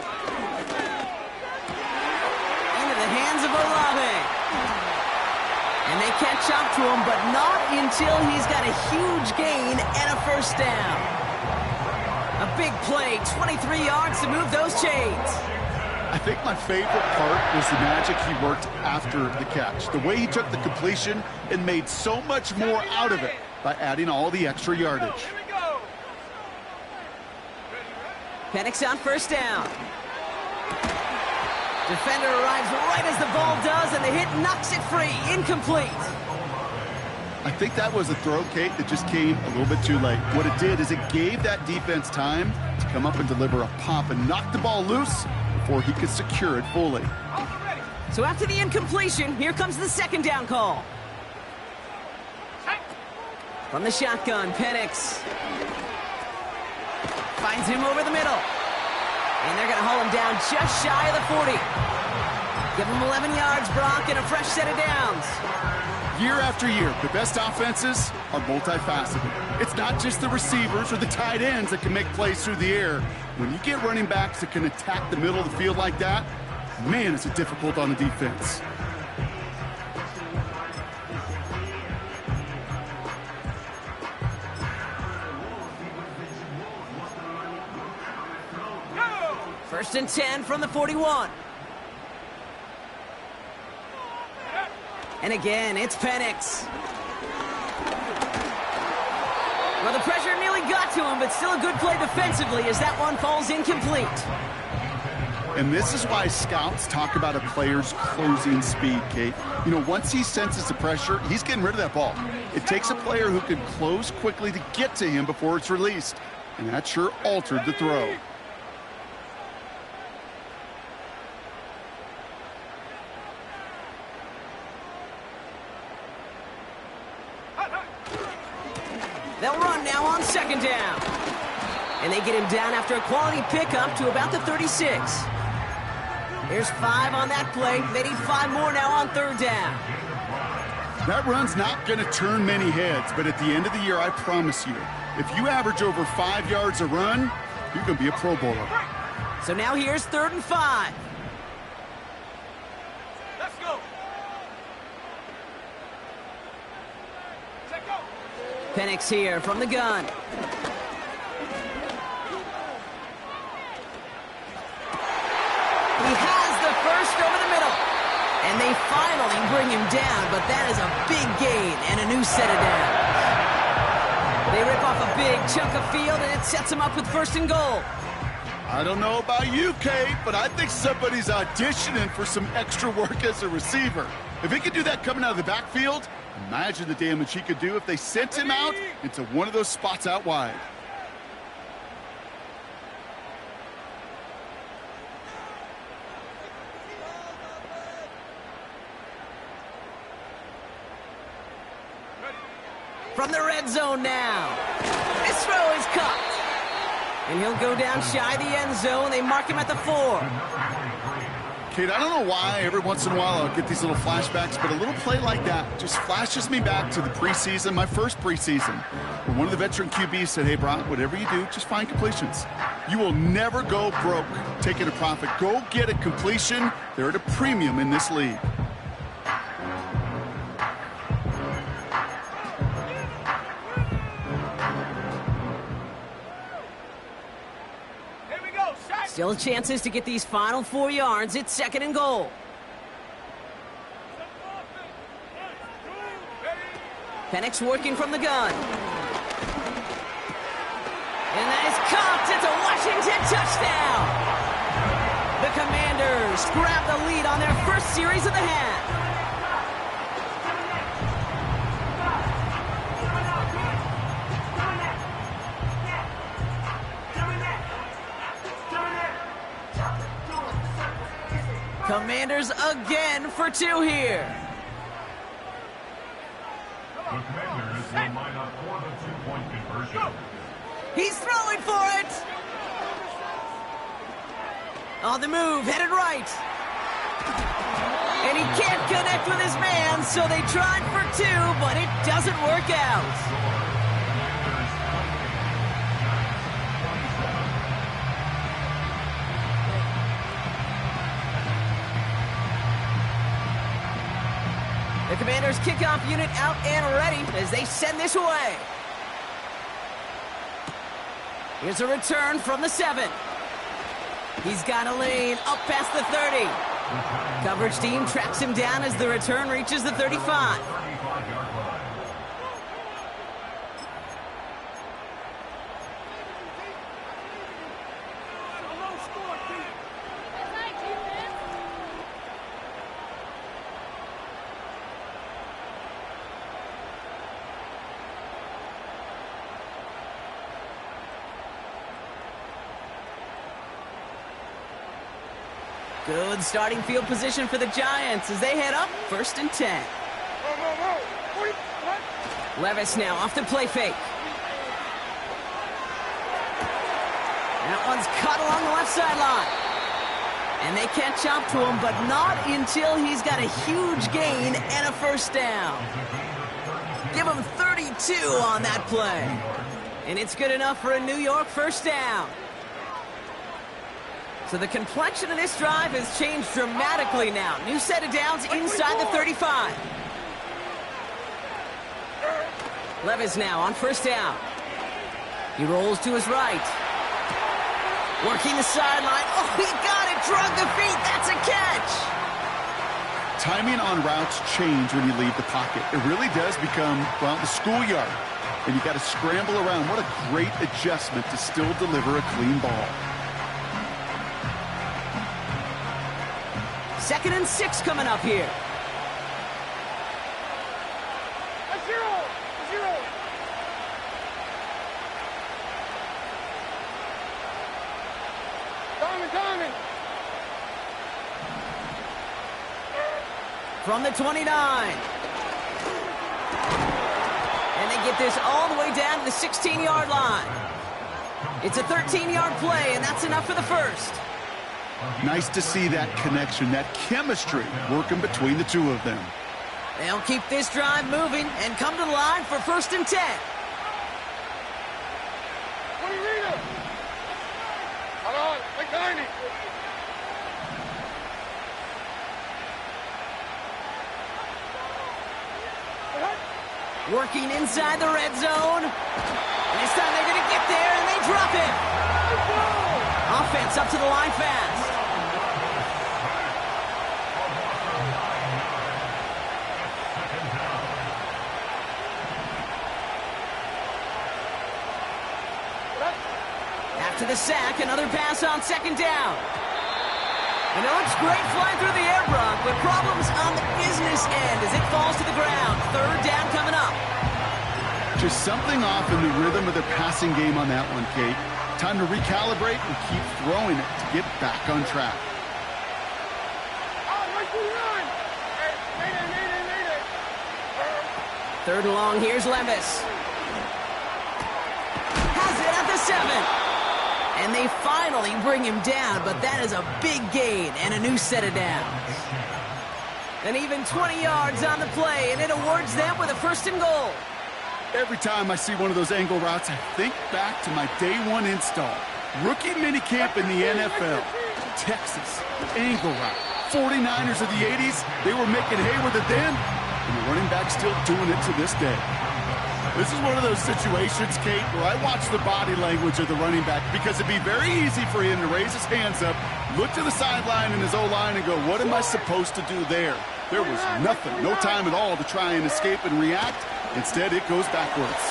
Into the hands of Olave. And they catch up to him, but not until he's got a huge gain and a 1st down. A big play, 23 yards to move those chains. I think my favorite part was the magic he worked after the catch. The way he took the completion and made so much more out of it by adding all the extra yardage. Here we go. Penix on 1st down. Defender arrives right as the ball does, and the hit knocks it free. Incomplete. I think that was a throw, Kate, that just came a little bit too late. What it did is it gave that defense time to come up and deliver a pop and knock the ball loose before he could secure it fully. So after the incompletion, here comes the 2nd down call. From the shotgun, Penix finds him over the middle. And they're going to haul him down just shy of the 40. Give him 11 yards, Brock, and a fresh set of downs. Year after year, the best offenses are multifaceted. It's not just the receivers or the tight ends that can make plays through the air. When you get running backs that can attack the middle of the field like that, man, is it difficult on the defense. First and 10 from the 41. And again, it's Penix. Well, the pressure nearly got to him, but still a good play defensively as that one falls incomplete. And this is why scouts talk about a player's closing speed, Kate. You know, once he senses the pressure, he's getting rid of that ball. It takes a player who can close quickly to get to him before it's released. And that sure altered the throw. They'll run now on second down. And they get him down after a quality pickup to about the 36. Here's 5 on that play. They need 5 more now on third down. That run's not going to turn many heads, but at the end of the year, I promise you, if you average over 5 yards a run, you're going to be a Pro Bowler. So now here's 3rd and 5. Let's go. Check go. Penix here from the gun. He has the first over the middle. And they finally bring him down, but that is a big gain and a new set of downs. They rip off a big chunk of field, and it sets them up with 1st and goal. I don't know about you, Kate, but I think somebody's auditioning for some extra work as a receiver. If he could do that coming out of the backfield, imagine the damage he could do if they sent him out into one of those spots out wide. From the red zone now. This throw is caught. And he'll go down shy the end zone. They mark him at the 4. Kate, I don't know why every once in a while I'll get these little flashbacks, but a little play like that just flashes me back to the preseason, my first preseason, when one of the veteran QBs said, hey, Brock, whatever you do, just find completions. You will never go broke taking a profit. Go get a completion. They're at a premium in this league. Still chances to get these final 4 yards. It's 2nd and goal. Penix working from the gun. And that is caught. It's a Washington touchdown. The Commanders grab the lead on their first series of the half. Commanders again for 2 here. The Commanders will line up for the 2-point conversion. He's throwing for it. On the move, headed right. And he can't connect with his man, so they tried for 2, but it doesn't work out. The Commanders' kickoff unit out and ready as they send this away. Here's a return from the 7. He's got a lane up past the 30. Coverage team tracks him down as the return reaches the 35. Good starting field position for the Giants as they head up 1st and 10. Levis now off the play fake. That one's caught along the left sideline. And they catch up to him, but not until he's got a huge gain and a first down. Give him 32 on that play. And it's good enough for a New York first down. So the complexion of this drive has changed dramatically now. New set of downs inside the 35. Levis now on first down. He rolls to his right. Working the sideline. Oh, he got it. Drug the feet. That's a catch. Timing on routes change when you leave the pocket. It really does become, well, the schoolyard. And you got to scramble around. What a great adjustment to still deliver a clean ball. 2nd and 6 coming up here. From the 29. And they get this all the way down to the 16-yard line. It's a 13-yard play, and that's enough for the first. Nice to see that connection, that chemistry working between the two of them. They'll keep this drive moving and come to the line for 1st and 10. What do you read it? Hold on, like 90. Working inside the red zone. And this time they're going to get there, and they drop it. Offense up to the line fast. After the sack, another pass on 2nd down. And it looks great flying through the air, Brock, but problems on the business end as it falls to the ground. 3rd down coming up. Just something off in the rhythm of their passing game on that one, Kate. Time to recalibrate and keep throwing it to get back on track. Third and long, here's Levis. Has it at the 7. And they finally bring him down, but that is a big gain and a new set of downs. And even 20 yards on the play, and it awards them with a 1st and goal. Every time I see one of those angle routes, I think back to my day one install. Rookie minicamp in the NFL. Texas, angle route. 49ers of the 80s, they were making hay with it then, and the running back's still doing it to this day. This is one of those situations, Kate, where I watch the body language of the running back because it'd be very easy for him to raise his hands up, look to the sideline in his O-line and go, what am I supposed to do there? There was nothing, no time at all to try and escape and react. Instead, it goes backwards.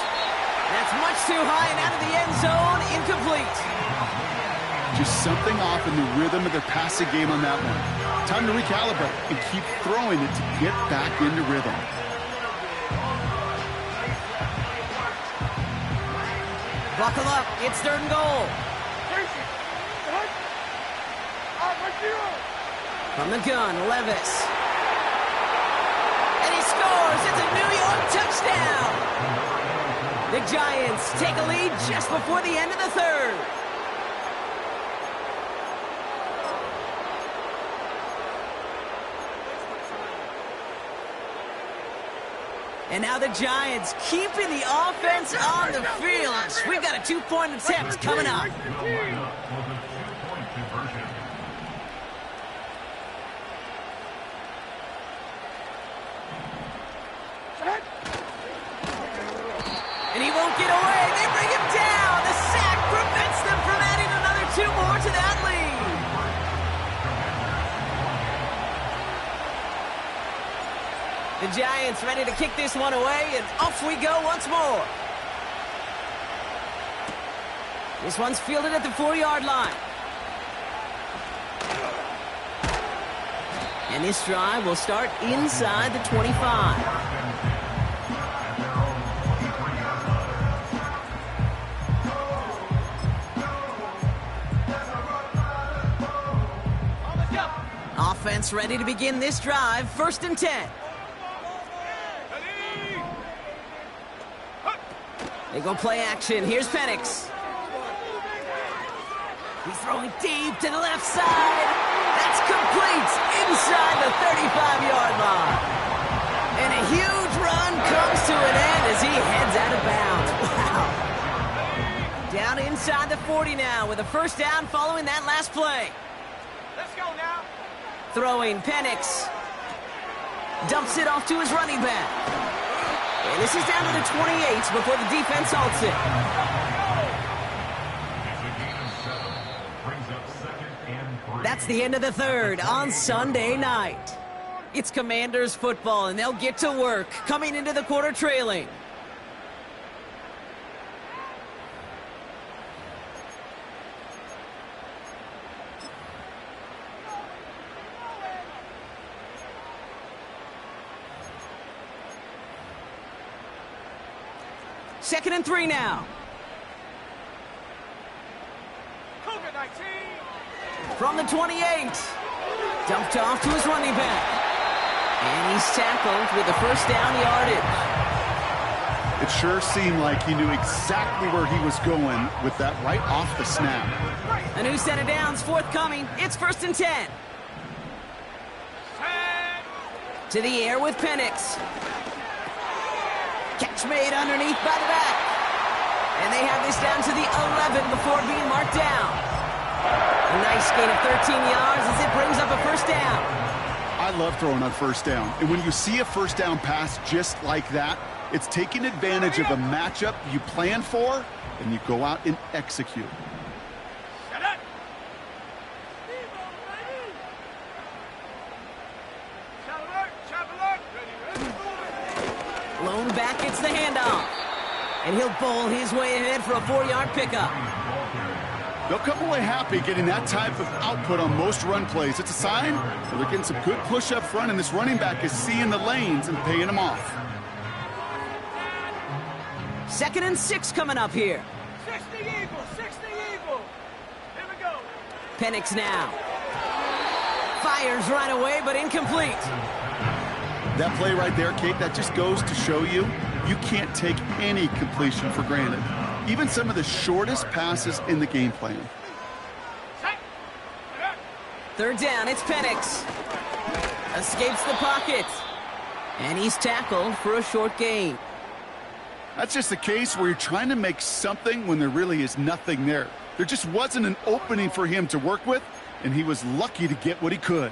That's much too high and out of the end zone, incomplete. Just something off in the rhythm of their passing game on that one. Time to recalibrate and keep throwing it to get back into rhythm. Buckle up, it's 3rd and goal. From the gun, Levis. And he scores, it's a New York touchdown. The Giants take a lead just before the end of the 3rd. And now the Giants keeping the offense on the field. We've got a 2-point attempt coming up. And he won't get away. They bring him down. The sack prevents them from adding another 2 more to that lead. The Giants ready to kick this one away, and off we go once more. This one's fielded at the 4-yard line. And this drive will start inside the 25. Offense ready to begin this drive, 1st and 10. They go play action. Here's Penix. He's throwing deep to the left side. That's complete inside the 35-yard line. And a huge run comes to an end as he heads out of bounds. Wow. Down inside the 40 now with a first down following that last play. Let's go now. Throwing Penix. Dumps it off to his running back. And this is down to the 28 before the defense halts it. That's the end of the third on Sunday night. It's Commanders football, and they'll get to work coming into the quarter trailing. Second and 3 now. Cougar 19. From the 28. Dumped off to his running back. And he's tackled with the first down yardage. It sure seemed like he knew exactly where he was going with that right off the snap. A new set of downs forthcoming. It's 1st and 10. To the air with Penix. Catch made underneath by the back. And they have this down to the 11 before being marked down. A nice gain of 13 yards as it brings up a first down. I love throwing on first down. And when you see a first down pass just like that, it's taking advantage of a matchup you plan for, and you go out and execute. Lone back gets the handoff. And he'll bowl his way ahead for a 4-yard pickup. They'll come away happy getting that type of output on most run plays. It's a sign that they're getting some good push up front, and this running back is seeing the lanes and paying them off. 2nd and 6 coming up here. 60 Eagles, 60 Eagles. Here we go. Penix now. Fires right away, but incomplete. That play right there, Kate, that just goes to show you, you can't take any completion for granted. Even some of the shortest passes in the game plan. 3rd down, it's Penix. Escapes the pocket. And he's tackled for a short gain. That's just the case where you're trying to make something when there really is nothing there. There just wasn't an opening for him to work with, and he was lucky to get what he could.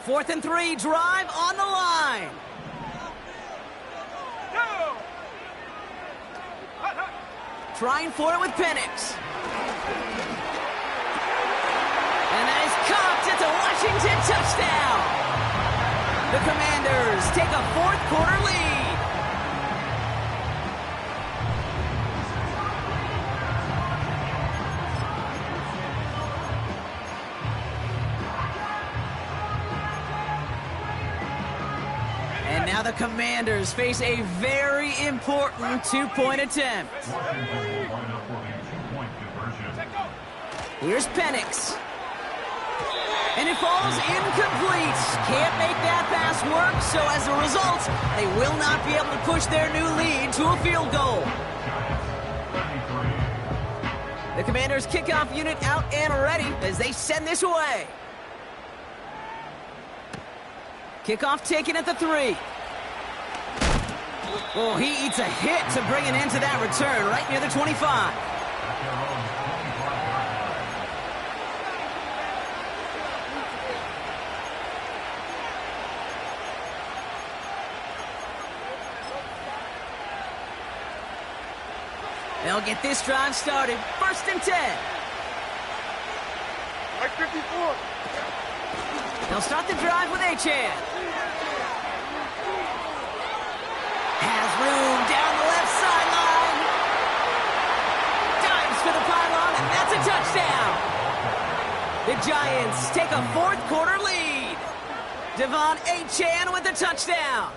Fourth and 3, drive on the line. Trying for it with Penix. And that is caught. It's a Washington touchdown. The Commanders take a 4th quarter lead. And now the Commanders face a very important 2-point attempt. Here's Penix. And it falls incomplete. Can't make that pass work, so as a result, they will not be able to push their new lead to a field goal. The Commanders' kickoff unit out and ready as they send this away. Kickoff taken at the 3. Oh, he eats a hit to bring an end to that return right near the 25. They'll get this drive started. 1st and 10. Like 54. They'll start the drive with Achane. Has room down the left sideline. Dives for the pylon, and that's a touchdown. The Giants take a 4th quarter lead. Devon Achane with the touchdown.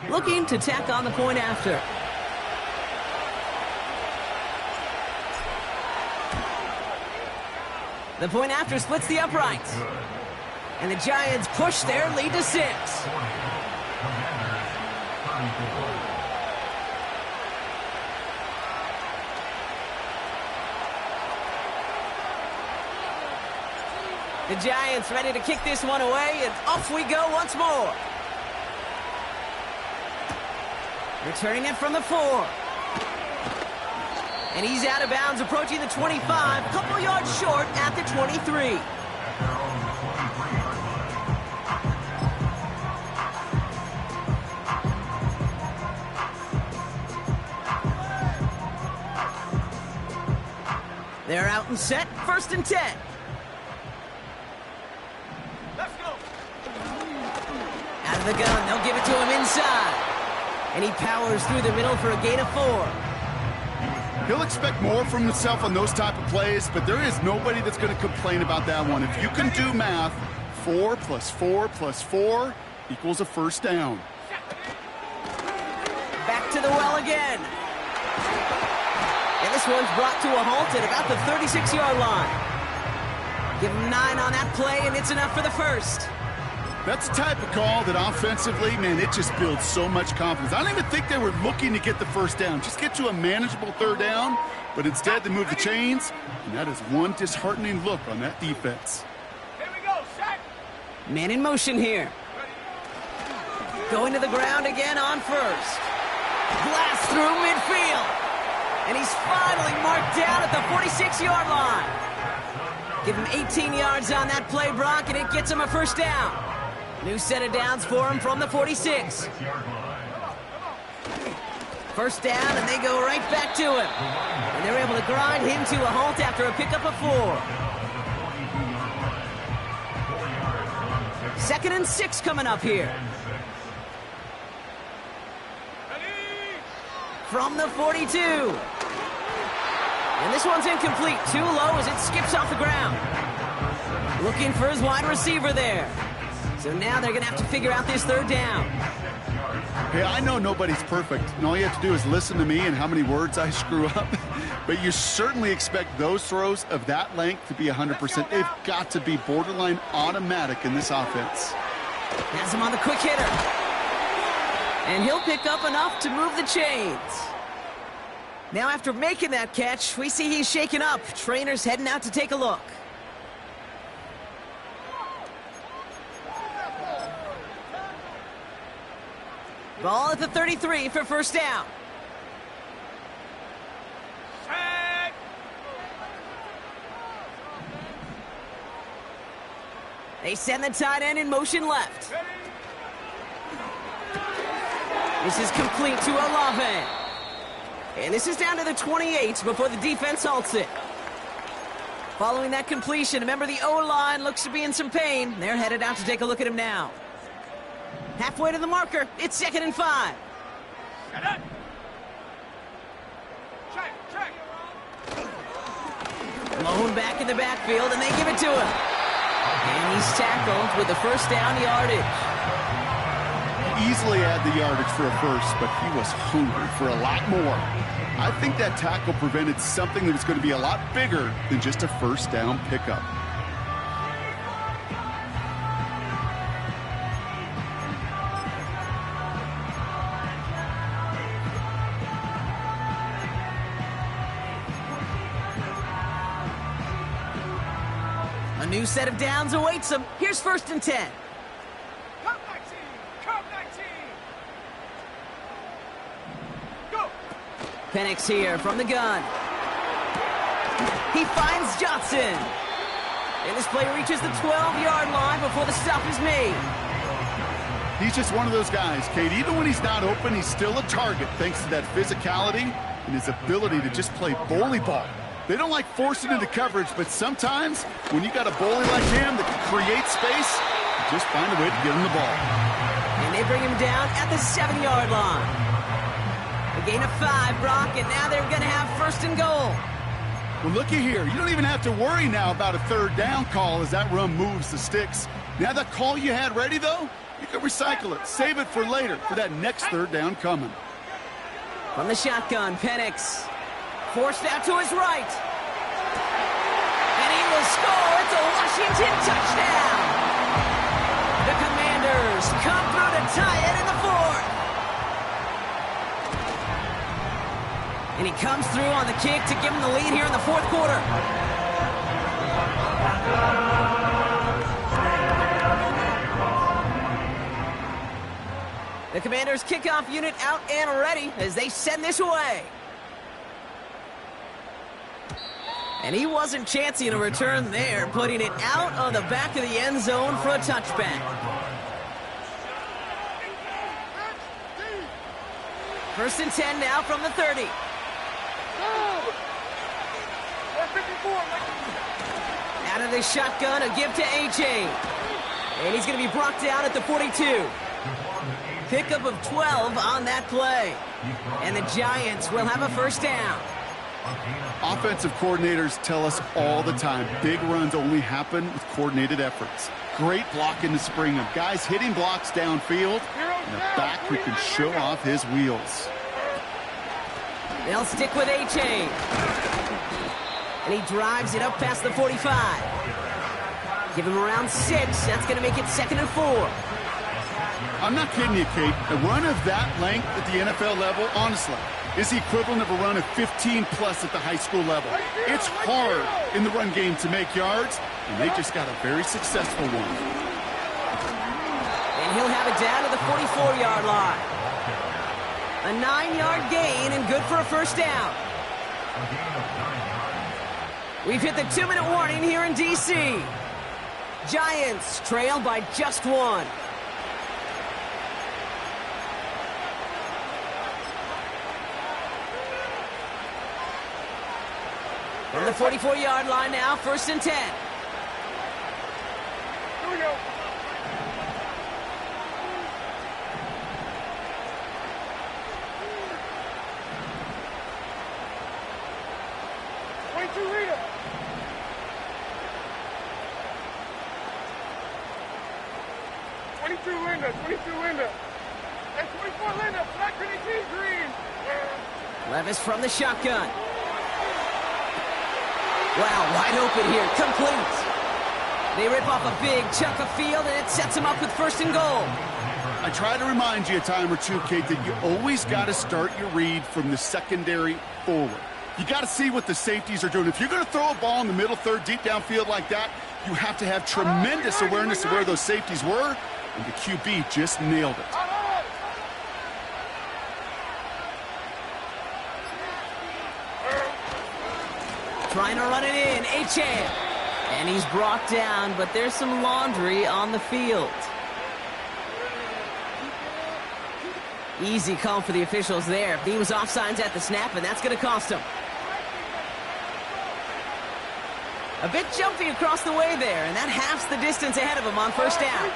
Looking to tack on the point after. The point after splits the uprights. And the Giants push their lead to 6. The Giants ready to kick this one away, and off we go once more. Returning it from the 4. And he's out of bounds, approaching the 25, couple yards short at the 23. They're out and set, 1st and 10. Let's go. Out of the gun, they'll give it to him inside. And he powers through the middle for a gain of 4. He'll expect more from himself on those type of plays, but there is nobody that's going to complain about that one. If you can do math, 4 plus 4 plus 4 equals a 1st down. Back to the well again. And this one's brought to a halt at about the 36-yard line. Give him 9 on that play, and it's enough for the 1st. That's the type of call that offensively, man, it just builds so much confidence. I don't even think they were looking to get the 1st down. Just get to a manageable 3rd down, but instead they move the chains, and that is one disheartening look on that defense. Here we go, set. Man in motion here. Going to the ground again on 1st. Blast through midfield. And he's finally marked down at the 46-yard line. Give him 18 yards on that play, Brock, and it gets him a 1st down. New set of downs for him from the 46. 1st down, and they go right back to him. And they're able to grind him to a halt after a pickup of 4. 2nd and 6 coming up here. From the 42. And this one's incomplete. Too low as it skips off the ground. Looking for his wide receiver there. So now they're going to have to figure out this 3rd down. Hey, I know nobody's perfect, and all you have to do is listen to me and how many words I screw up. But you certainly expect those throws of that length to be 100%. They've got to be borderline automatic in this offense. Has him on the quick hitter. And he'll pick up enough to move the chains. Now after making that catch, we see he's shaken up. Trainer's heading out to take a look. Ball at the 33 for 1st down. Set. They send the tight end in motion left. Ready. This is complete to Olave. And this is down to the 28 before the defense halts it. Following that completion, remember the O-line looks to be in some pain. They're headed out to take a look at him now. Halfway to the marker, it's 2nd and 5. Set up. Check. Blown back in the backfield, and they give it to him. And he's tackled with the 1st down yardage. Easily had the yardage for a 1st, but he was hungry for a lot more. I think that tackle prevented something that was going to be a lot bigger than just a 1st down pickup. A new set of downs awaits him. Here's 1st and 10. Come 19. Come 19. Go. Penix here from the gun. He finds Johnson. And this play reaches the 12-yard line before the stop is made. He's just one of those guys, Kate. Even when he's not open, he's still a target thanks to that physicality and his ability to just play bully ball. They don't like forcing into coverage, but sometimes when you got a bully like him that can create space, you just find a way to get him the ball. And they bring him down at the 7-yard line. A gain of 5, Brock, and now they're going to have 1st and goal. Well, looky here. You don't even have to worry now about a 3rd down call as that run moves the sticks. Now that call you had ready, though, you can recycle it. Save it for later for that next 3rd down coming. From the shotgun, Penix. Forced out to his right. And he will score. It's a Washington touchdown. The Commanders come through to tie it in the 4th. And he comes through on the kick to give him the lead here in the fourth quarter. The Commanders' kickoff unit out and ready as they send this away. And he wasn't chancing a return there, putting it out on the back of the end zone for a touchback. First and 10 now from the 30. Out of the shotgun, a give to A.J. And he's going to be brought down at the 42. Pickup of 12 on that play. And the Giants will have a first down. Offensive coordinators tell us all the time, big runs only happen with coordinated efforts. Great blocking to spring them. Guys hitting blocks downfield, and a back who can show off his wheels. They'll stick with A.J. And he drives it up past the 45. Give him around 6. That's going to make it 2nd and 4. I'm not kidding you, Kate. A run of that length at the NFL level, honestly, is the equivalent of a run of 15-plus at the high school level. It's hard in the run game to make yards, and they just got a very successful one. And he'll have it down to the 44-yard line. A 9-yard gain and good for a first down. We've hit the 2-minute warning here in D.C. Giants trail by just 1. From the 44-yard line now, 1st and 10. Here we go. Linda. 22 Linda. And 24 Linda. Black 22 green. Levis from the shotgun. Wow, wide open here, complete. They rip off a big chunk of field, and it sets them up with 1st and goal. I try to remind you a time or two, Kate, that you always got to start your read from the secondary forward. You got to see what the safeties are doing. If you're going to throw a ball in the middle third, deep downfield like that, you have to have tremendous awareness of where those safeties were, and the QB just nailed it. Trying to run it in, Achane. And he's brought down, but there's some laundry on the field. Easy call for the officials there. He was offsides at the snap, and that's going to cost him. A bit jumpy across the way there, and that halves the distance ahead of him on 1st down.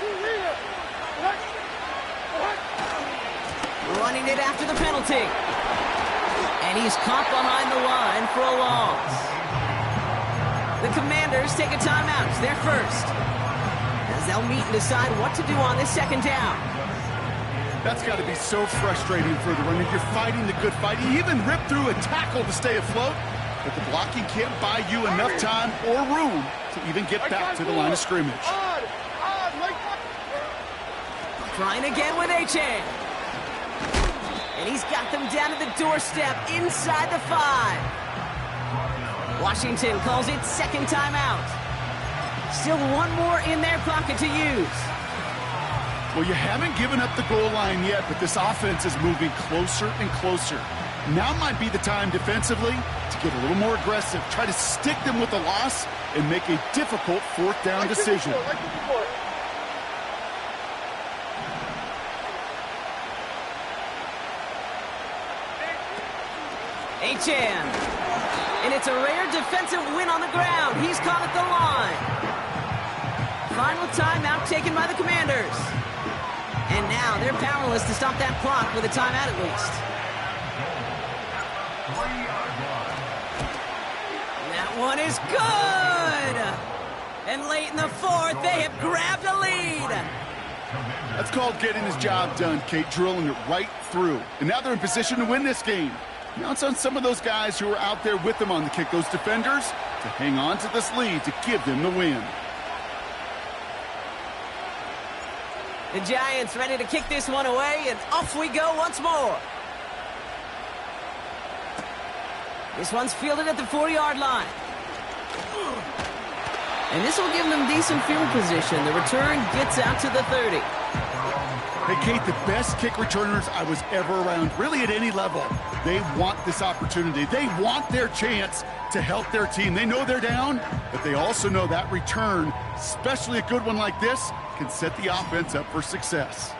Running it after the penalty. And he's caught behind the line for a loss. The Commanders take a timeout. They're first. As they'll meet and decide what to do on this 2nd down. That's got to be so frustrating for the runner. You're fighting the good fight. You even rip through a tackle to stay afloat, but the blocking can't buy you enough time or room to even get back to the line of scrimmage. Trying again with Achane. And he's got them down to the doorstep inside the 5. Washington calls it 2nd timeout. Still one more in their pocket to use. Well, you haven't given up the goal line yet, but this offense is moving closer and closer. Now might be the time defensively to get a little more aggressive, try to stick them with the loss, and make a difficult 4th down decision. Achane. And it's a rare defensive win on the ground. He's caught at the line. Final timeout taken by the Commanders. And now they're powerless to stop that clock with a timeout at least. That one is good. And late in the 4th, they have grabbed a lead. That's called getting his job done, Kate, drilling it right through. And now they're in position to win this game. Now it's on some of those guys who are out there with them on the kick, those defenders, to hang on to this lead to give them the win. The Giants ready to kick this one away, and off we go once more. This one's fielded at the 4-yard line. And this will give them decent field position. The return gets out to the 30. Hey, Kate, the best kick returners I was ever around, really at any level, they want this opportunity. They want their chance to help their team. They know they're down, but they also know that return, especially a good one like this, can set the offense up for success.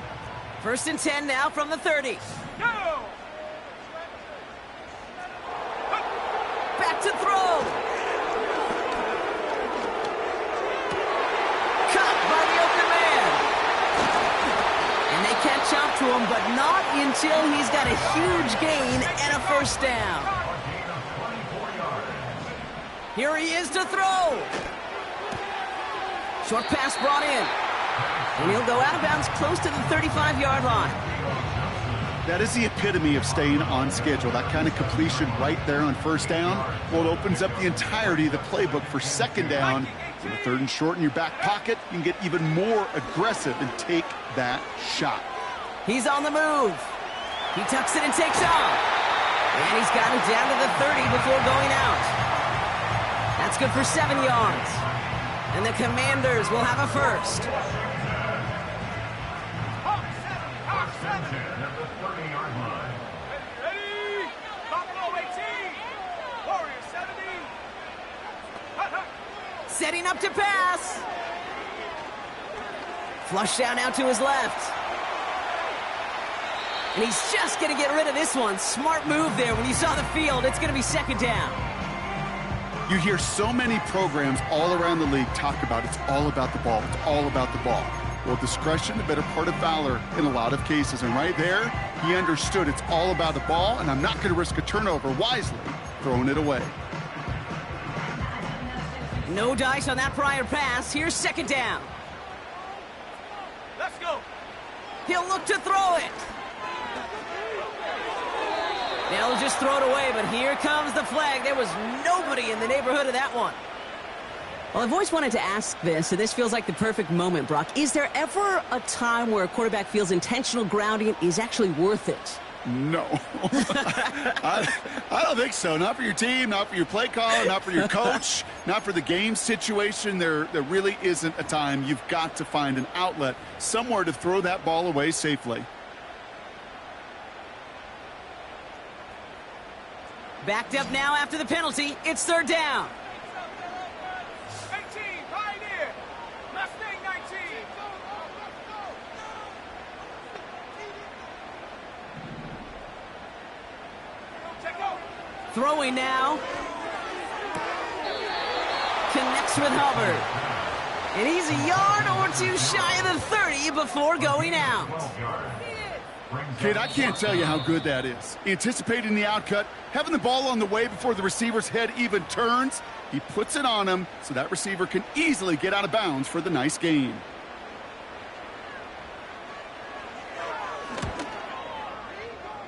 1st and 10 now from the 30. Go! Back to throw. Caught by the open man. And they catch up to him, but not until he's got a huge gain and a 1st down. Here he is to throw. Short pass brought in. And he'll go out of bounds close to the 35-yard line. That is the epitome of staying on schedule. That kind of completion right there on 1st down. Well, it opens up the entirety of the playbook for 2nd down. In the 3rd and short in your back pocket, you can get even more aggressive and take that shot. He's on the move. He tucks it and takes off. And he's got it down to the 30 before going out. That's good for 7 yards. And the Commanders will have a 1st. Ready? Buffalo 18. Warriors 70. Setting up to pass. Flush down out to his left. And he's just going to get rid of this one. Smart move there. When you saw the field, it's going to be 2nd down. You hear so many programs all around the league talk about it's all about the ball. It's all about the ball. Well, discretion, the better part of valor in a lot of cases. And right there, he understood it's all about the ball, and I'm not going to risk a turnover, wisely throwing it away. No dice on that prior pass. Here's 2nd down. Let's go. He'll look to throw it. They'll just throw it away, but here comes the flag. There was nobody in the neighborhood of that one. Well, I've always wanted to ask this, and this feels like the perfect moment, Brock. Is there ever a time where a quarterback feels intentional grounding is actually worth it? No. I don't think so. Not for your team, not for your play caller, not for your coach, not for the game situation. There really isn't a time. You've got to find an outlet, somewhere to throw that ball away safely. Backed up now after the penalty. It's 3rd down. 18, Pioneer. Mustang 19. Throwing now. Connects with Hubbard. And he's a yard or two shy of the 30 before going out. Kid, I can't tell you how good that is. Anticipating the outcut, having the ball on the way before the receiver's head even turns, he puts it on him so that receiver can easily get out of bounds for the nice gain.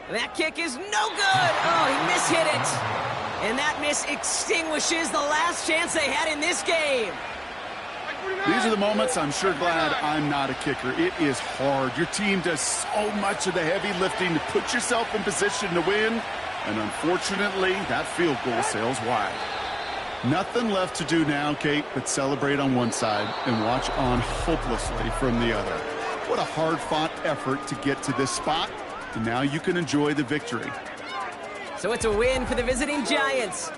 That kick is no good. Oh, he mishit it. And that miss extinguishes the last chance they had in this game. These are the moments I'm sure glad I'm not a kicker. It is hard. Your team does so much of the heavy lifting to put yourself in position to win. And unfortunately, that field goal sails wide. Nothing left to do now, Kate, but celebrate on one side and watch on hopelessly from the other. What a hard-fought effort to get to this spot. And now you can enjoy the victory. So it's a win for the visiting Giants.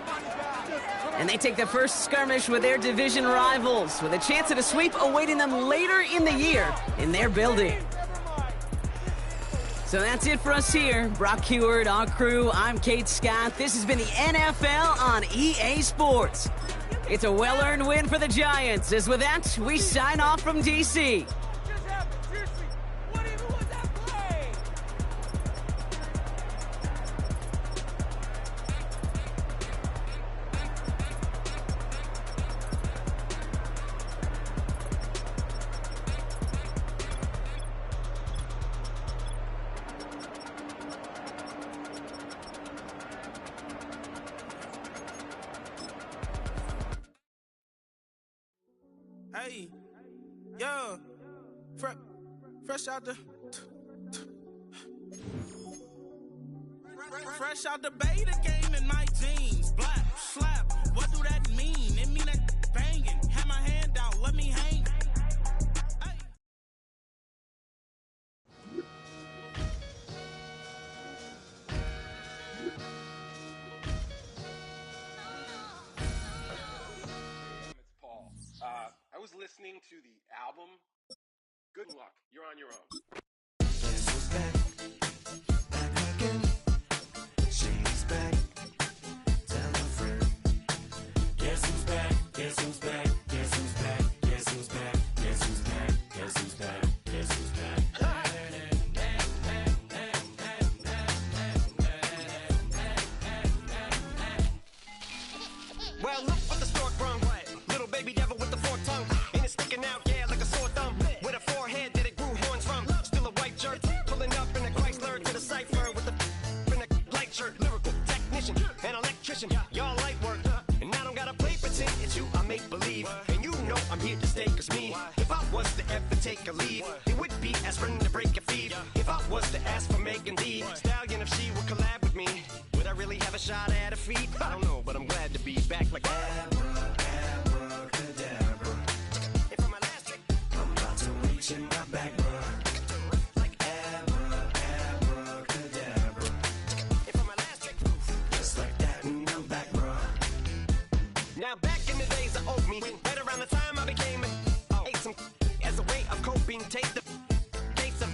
And they take the first skirmish with their division rivals, with a chance at a sweep awaiting them later in the year in their building. So that's it for us here. Brock Heward, our crew, I'm Kate Scott. This has been the NFL on EA Sports. It's a well-earned win for the Giants. As with that, we sign off from D.C. Hey, yo, fresh out the beta game in my jeans. to the album, good luck. You're on your own. Guess who's back? Back again. She's back. Tell a friend. Guess who's back? Guess who's back? Guess who's back? Guess who's back? Guess who's back? Guess who's back? Guess who's back? Well, look what the stork brung. Little baby devil with the forked tongue. And it's sticking out, yeah, like a sore thumb. With a forehead that it grew horns from. Still a white shirt, pulling up in a Chrysler to the cipher with a in a light shirt. Lyrical technician, an electrician, y'all light work. And I don't gotta play pretend, it's you I make believe. And you know I'm here to stay, cause me, if I was to ever take a lead, it would be aspirin to break a feed. If I was to ask for Megan D Stallion, if she would collab with me, would I really have a shot at a feat? I don't know, but I'm glad to be back like Abracadabra. And for my last trick, I'm about to reach in my back, bruh. like Abracadabra. And for my last trick, Just like that, and I'm back, bruh. now back in the days of old me, right around the time I became ate some as a way of coping. Take the case of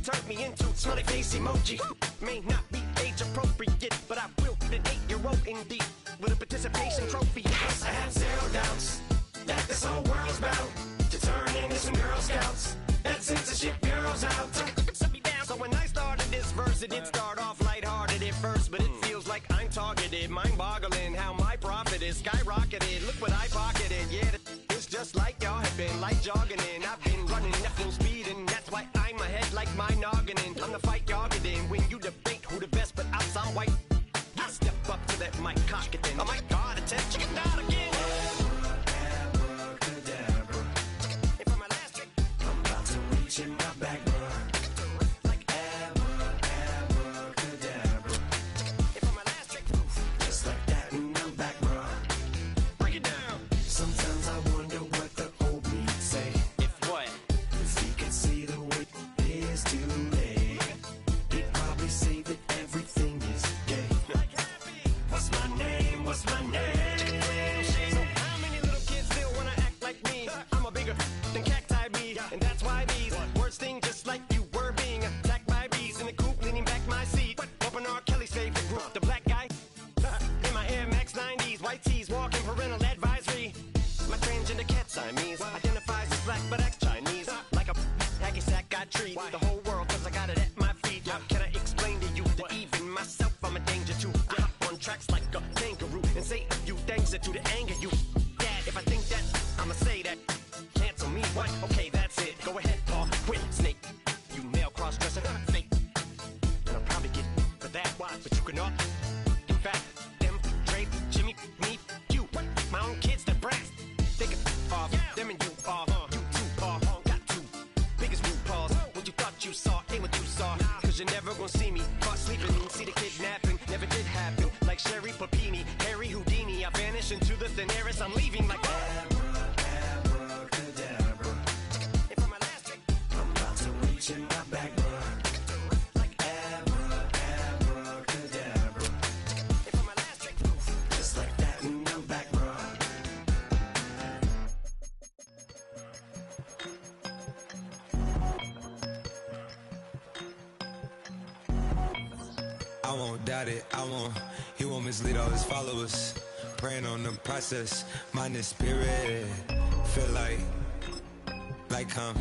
turned me into smiley face emoji. May not be age appropriate, but I will put an 8-year-old indeed with a participation trophy. Yes, I have zero doubts that this whole world's bound to turn into some Girl Scouts. That censorship bureau's out. Shut me down. So when I started this verse, it did start off lighthearted at first, but it feels like I'm targeted. Mind-boggling how my profit is skyrocketed. Look what I pocketed. Yeah, it's just like y'all have been like jogging in. I've been running at full speed, and that's why I'm ahead like my noggin. I'm the fight y'all get in when you debate who the best, but I'm some white. I step up to that mic, cock it then. Oh my God, attention, chicken out again. Abracadabra. And for my last trick, I'm about to reach in my back, bruh. like Abracadabra. and for my last trick, Just like that, and I'm back, bruh. break it down. Sometimes I wonder what the old me say. If what? If he could see the way it is today, he'd probably say that everything is gay. What's my name? What's my name? So how many little kids still wanna act like me? I'm a bigger than cacti bee, and that's why these words sting just like you were being attacked by bees in the coop, leaning back my seat. Open R. Kelly's favorite group, the black guy. In my Air Max 90s, white tees, walking parental advisory. My transgender cat Siamese identifies as black but acts Chinese. Like a hacky sack, I treat the whole world cause I got it at my feet. How can I explain to you that even myself I'm a danger to? I hop on tracks like a kangaroo and say a few things that do to anger you. Dad, if I think that, I'ma say that. Cancel me, what? Okay, that's it. Go ahead, Paul, quit, snake. You male cross-dresser, fake. And I'll probably get for that, but you can not. In fact, them, Dre, Jimmy, me, you, my own kids that brass. They can off, them and you off. You too, Paul, got two biggest root paws. What you thought you saw ain't what you saw. Cause you're never gonna see me caught sleeping. See the kidnapping, never did happen. Like Sherry Papini, Harry Houdini. I vanish into the thin air as I'm leaving like Abracadabra. And for my last trick, I'm about to reach in my back, bruh. like Abracadabra. and for my last trick, Just like that, and I'm back, bruh. I won't doubt it, he won't mislead all his followers. Praying on the process, mind and spirit. Feel like come.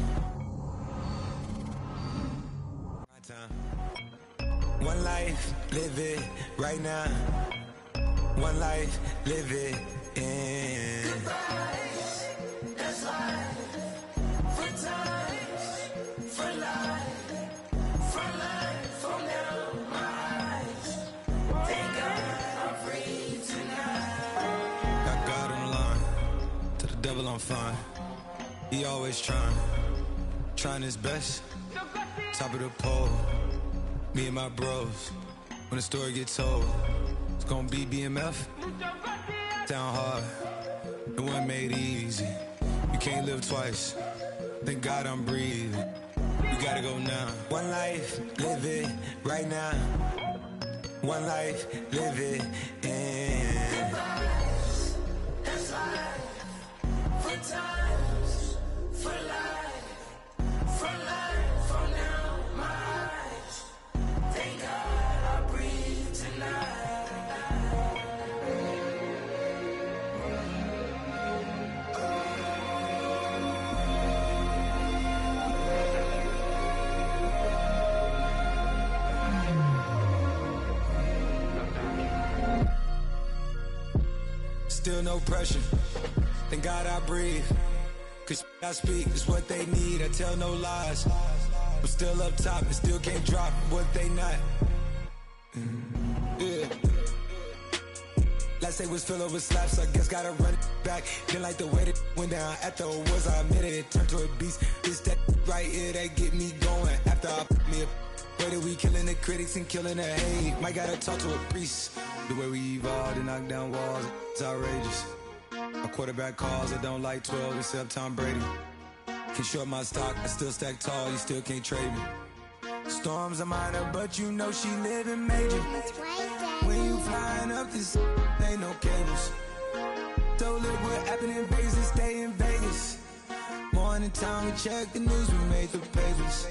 My time. One life, live it right now. One life, live it in. That's life. For times, for life. For life, for now, my eyes. Thank God I'm free tonight. Got God on the line, to the devil I'm fine. He always trying his best. Top of the pole, me and my bros. When the story gets told, it's gonna be BMF. Down hard, it wasn't made easy. You can't live twice. Thank God I'm breathing. We gotta go now. One life, live it right now. One life, live it in. That's life. For times, for still no pressure. Thank God I breathe. Cause I speak is what they need. I tell no lies. I'm still up top and still can't drop what they not. Yeah. Last day was filled with slaps, I guess gotta run it back. Didn't like the way that went down at the awards, I admit it turned to a beast. It's that right here that get me going. After I put me a way that we killing the critics and killing the hate. Might gotta talk to a priest. The way we evolved and knock down walls, it's outrageous. My quarterback calls, I don't like 12 except Tom Brady. Can short my stock, I still stack tall, you still can't trade me. Storms are minor, but you know she living major. When you flying up this, ain't no cables. So look what happened in Vegas and stay in Vegas. Morning time, we check the news, we made the papers.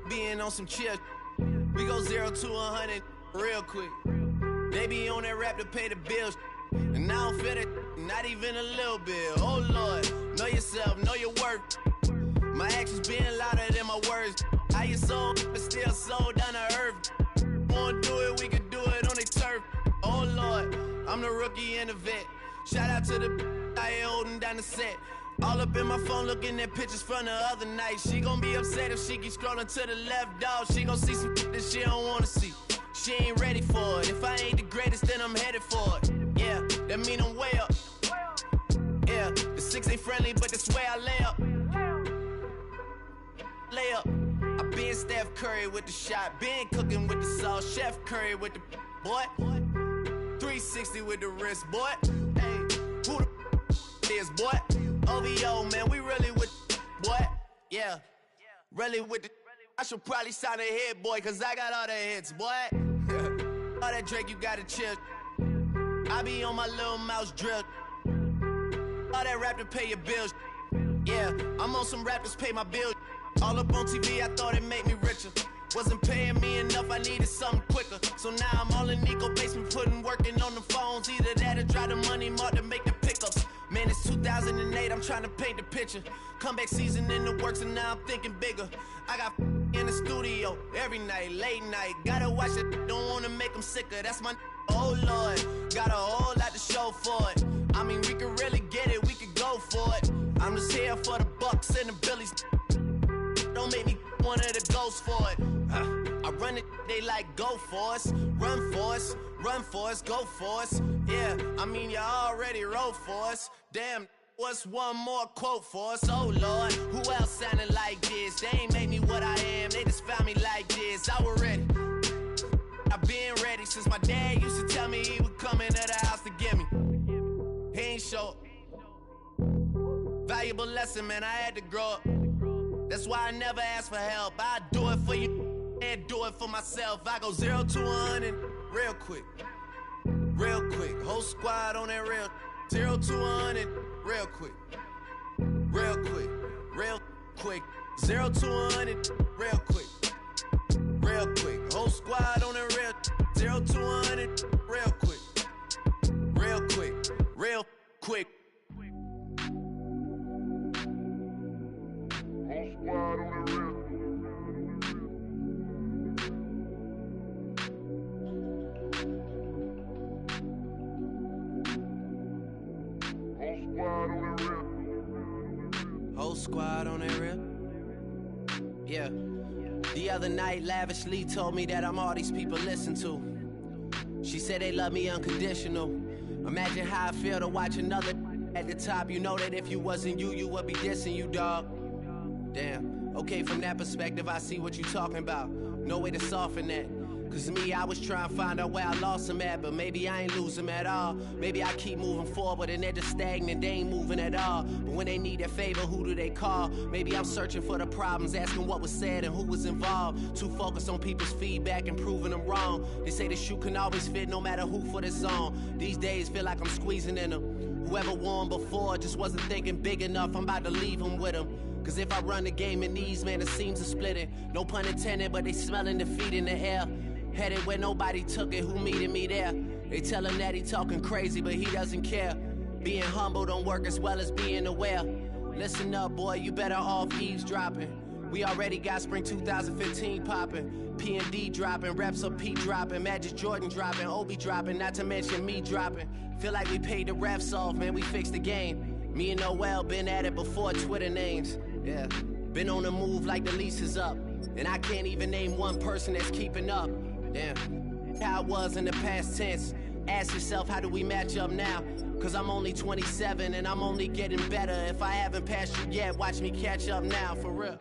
Being on some chill, we go 0 to 100 real quick. They be on that rap to pay the bills, and I don't feel it, not even a little bit. Oh Lord, know yourself, know your worth. My actions being louder than my words. How you soul, but still soul down to earth. Wanna do it, we can do it on the turf. Oh Lord, I'm the rookie and the vet. Shout out to the I ain't holding down the set. All up in my phone looking at pictures from the other night. She gon' be upset if she keep scrolling to the left, dog. She gon' see some that she don't wanna see. She ain't ready for it. If I ain't the greatest, then I'm headed for it. Yeah, that mean I'm way up. Yeah, the 6 ain't friendly, but that's where I lay up. Lay up. I been Steph Curry with the shot. Been cooking with the sauce. Chef Curry with the boy. 360 with the wrist, boy. Hey, who the is, boy? OVO, man, we really with boy. Yeah, really with the. I should probably sign a hit, boy, cause I got all the hits, boy. All that Drake, you gotta chill. I be on my little mouse drill. All that rap to pay your bills. Yeah, I'm on some rappers pay my bills. All up on TV, I thought it made me richer. Wasn't paying me enough, I needed something quicker. So now I'm all in Nico basement, working on the phones. Either that or drive the money mark to make the pickups. Man, it's 2008, I'm trying to paint the picture. Comeback season in the works and now I'm thinking bigger. I got in the studio every night, late night. Gotta watch it, don't wanna make them sicker. That's my oh Lord, got a whole lot to show for it. I mean, we could really get it, we could go for it. I'm just here for the bucks and the billies. Don't make me one of the ghosts for it. I run it, they like go for us. Run for us, run for us, go for us. Yeah, I mean you already wrote for us. Damn, what's one more quote for us? Oh Lord, who else sounding like this? They ain't made me what I am, they just found me like this. I was ready, I've been ready since my dad used to tell me he would come into the house to get me. He ain't show valuable lesson, man, I had to grow up. That's why I never ask for help. I do it for you and do it for myself. I go 0 to 100 real quick. Real quick. Whole squad on that real. 0 to 100 real quick. Real quick. Real quick. 0 to 100 real quick. Real quick. Whole squad on that real. 0 to 100 real quick. Real quick. Real quick. Squad on the real. Whole squad on that real. Yeah. The other night, Lavishly told me that I'm all these people listen to. She said they love me unconditional. Imagine how I feel to watch another at the top. You know that if you wasn't you, you would be dissing you, dog. Damn. Okay, from that perspective, I see what you talking about. No way to soften that. Cause me, I was trying to find out where I lost him at, but maybe I ain't lose him at all. Maybe I keep moving forward and they're just stagnant, they ain't moving at all. But when they need a favor, who do they call? Maybe I'm searching for the problems, asking what was said and who was involved. Too focused on people's feedback and proving them wrong. They say the shoe can always fit no matter who for this song. These days feel like I'm squeezing in them. Whoever won before just wasn't thinking big enough, I'm about to leave them with them. Cause if I run the game in these, man, it seems to split it. No pun intended, but they smelling defeat in the air. Headed where nobody took it, who meeting me there? They tell him that he talking crazy, but he doesn't care. Being humble don't work as well as being aware. Listen up, boy, you better off eavesdropping. We already got spring 2015 popping. P&D dropping, reps of P dropping, Magic Jordan dropping, Obi dropping, not to mention me dropping. Feel like we paid the refs off, man, we fixed the game. Me and Noel been at it before Twitter names. Yeah, been on the move like the lease is up. And I can't even name one person that's keeping up. Damn, how it was in the past tense. Ask yourself, how do we match up now? Cause I'm only 27 and I'm only getting better. If I haven't passed you yet, watch me catch up now, for real.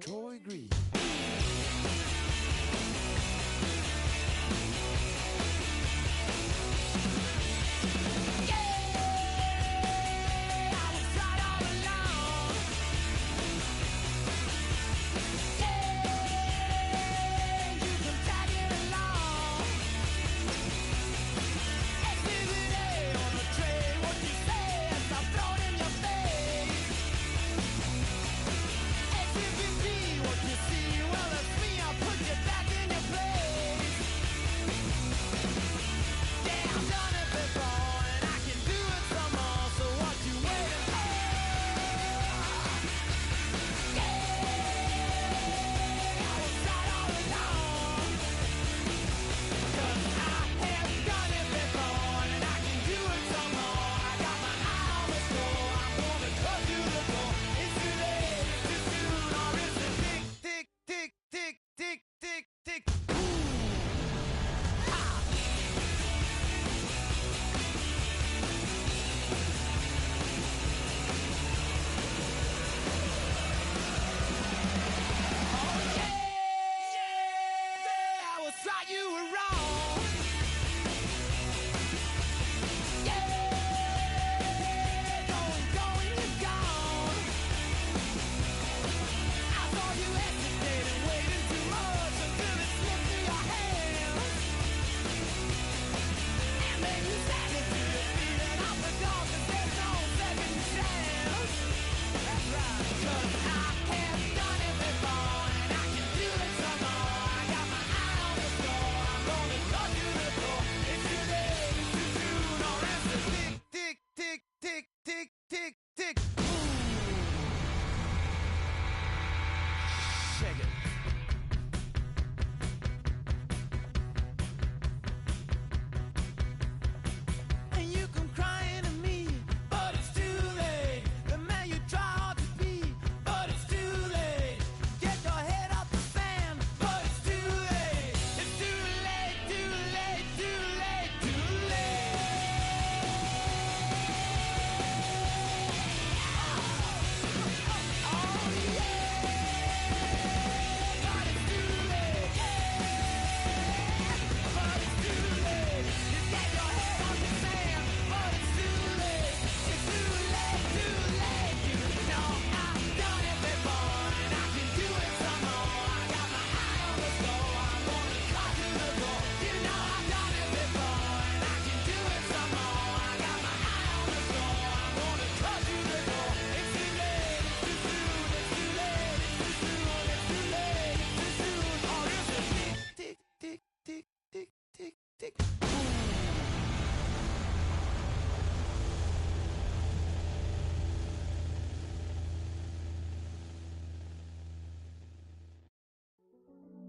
Troy Green.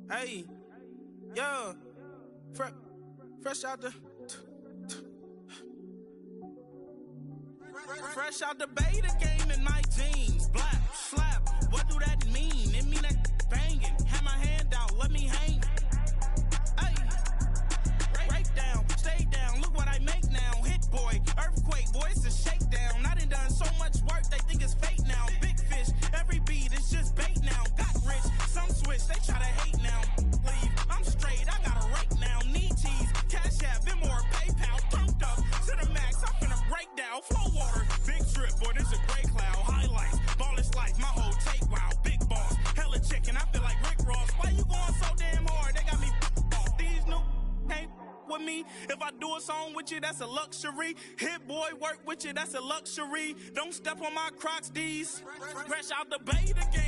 Hey, yeah, fresh out the fresh out the beta game in my jeans. Black, slap, what do that mean? It mean that banging. Have my hand out, let me hang. Hey, break down, stay down. Look what I make now. Hit boy, If I do a song with you, that's a luxury. Hit boy, work with you, that's a luxury. Don't step on my Crocs, D's. Fresh out the bait again.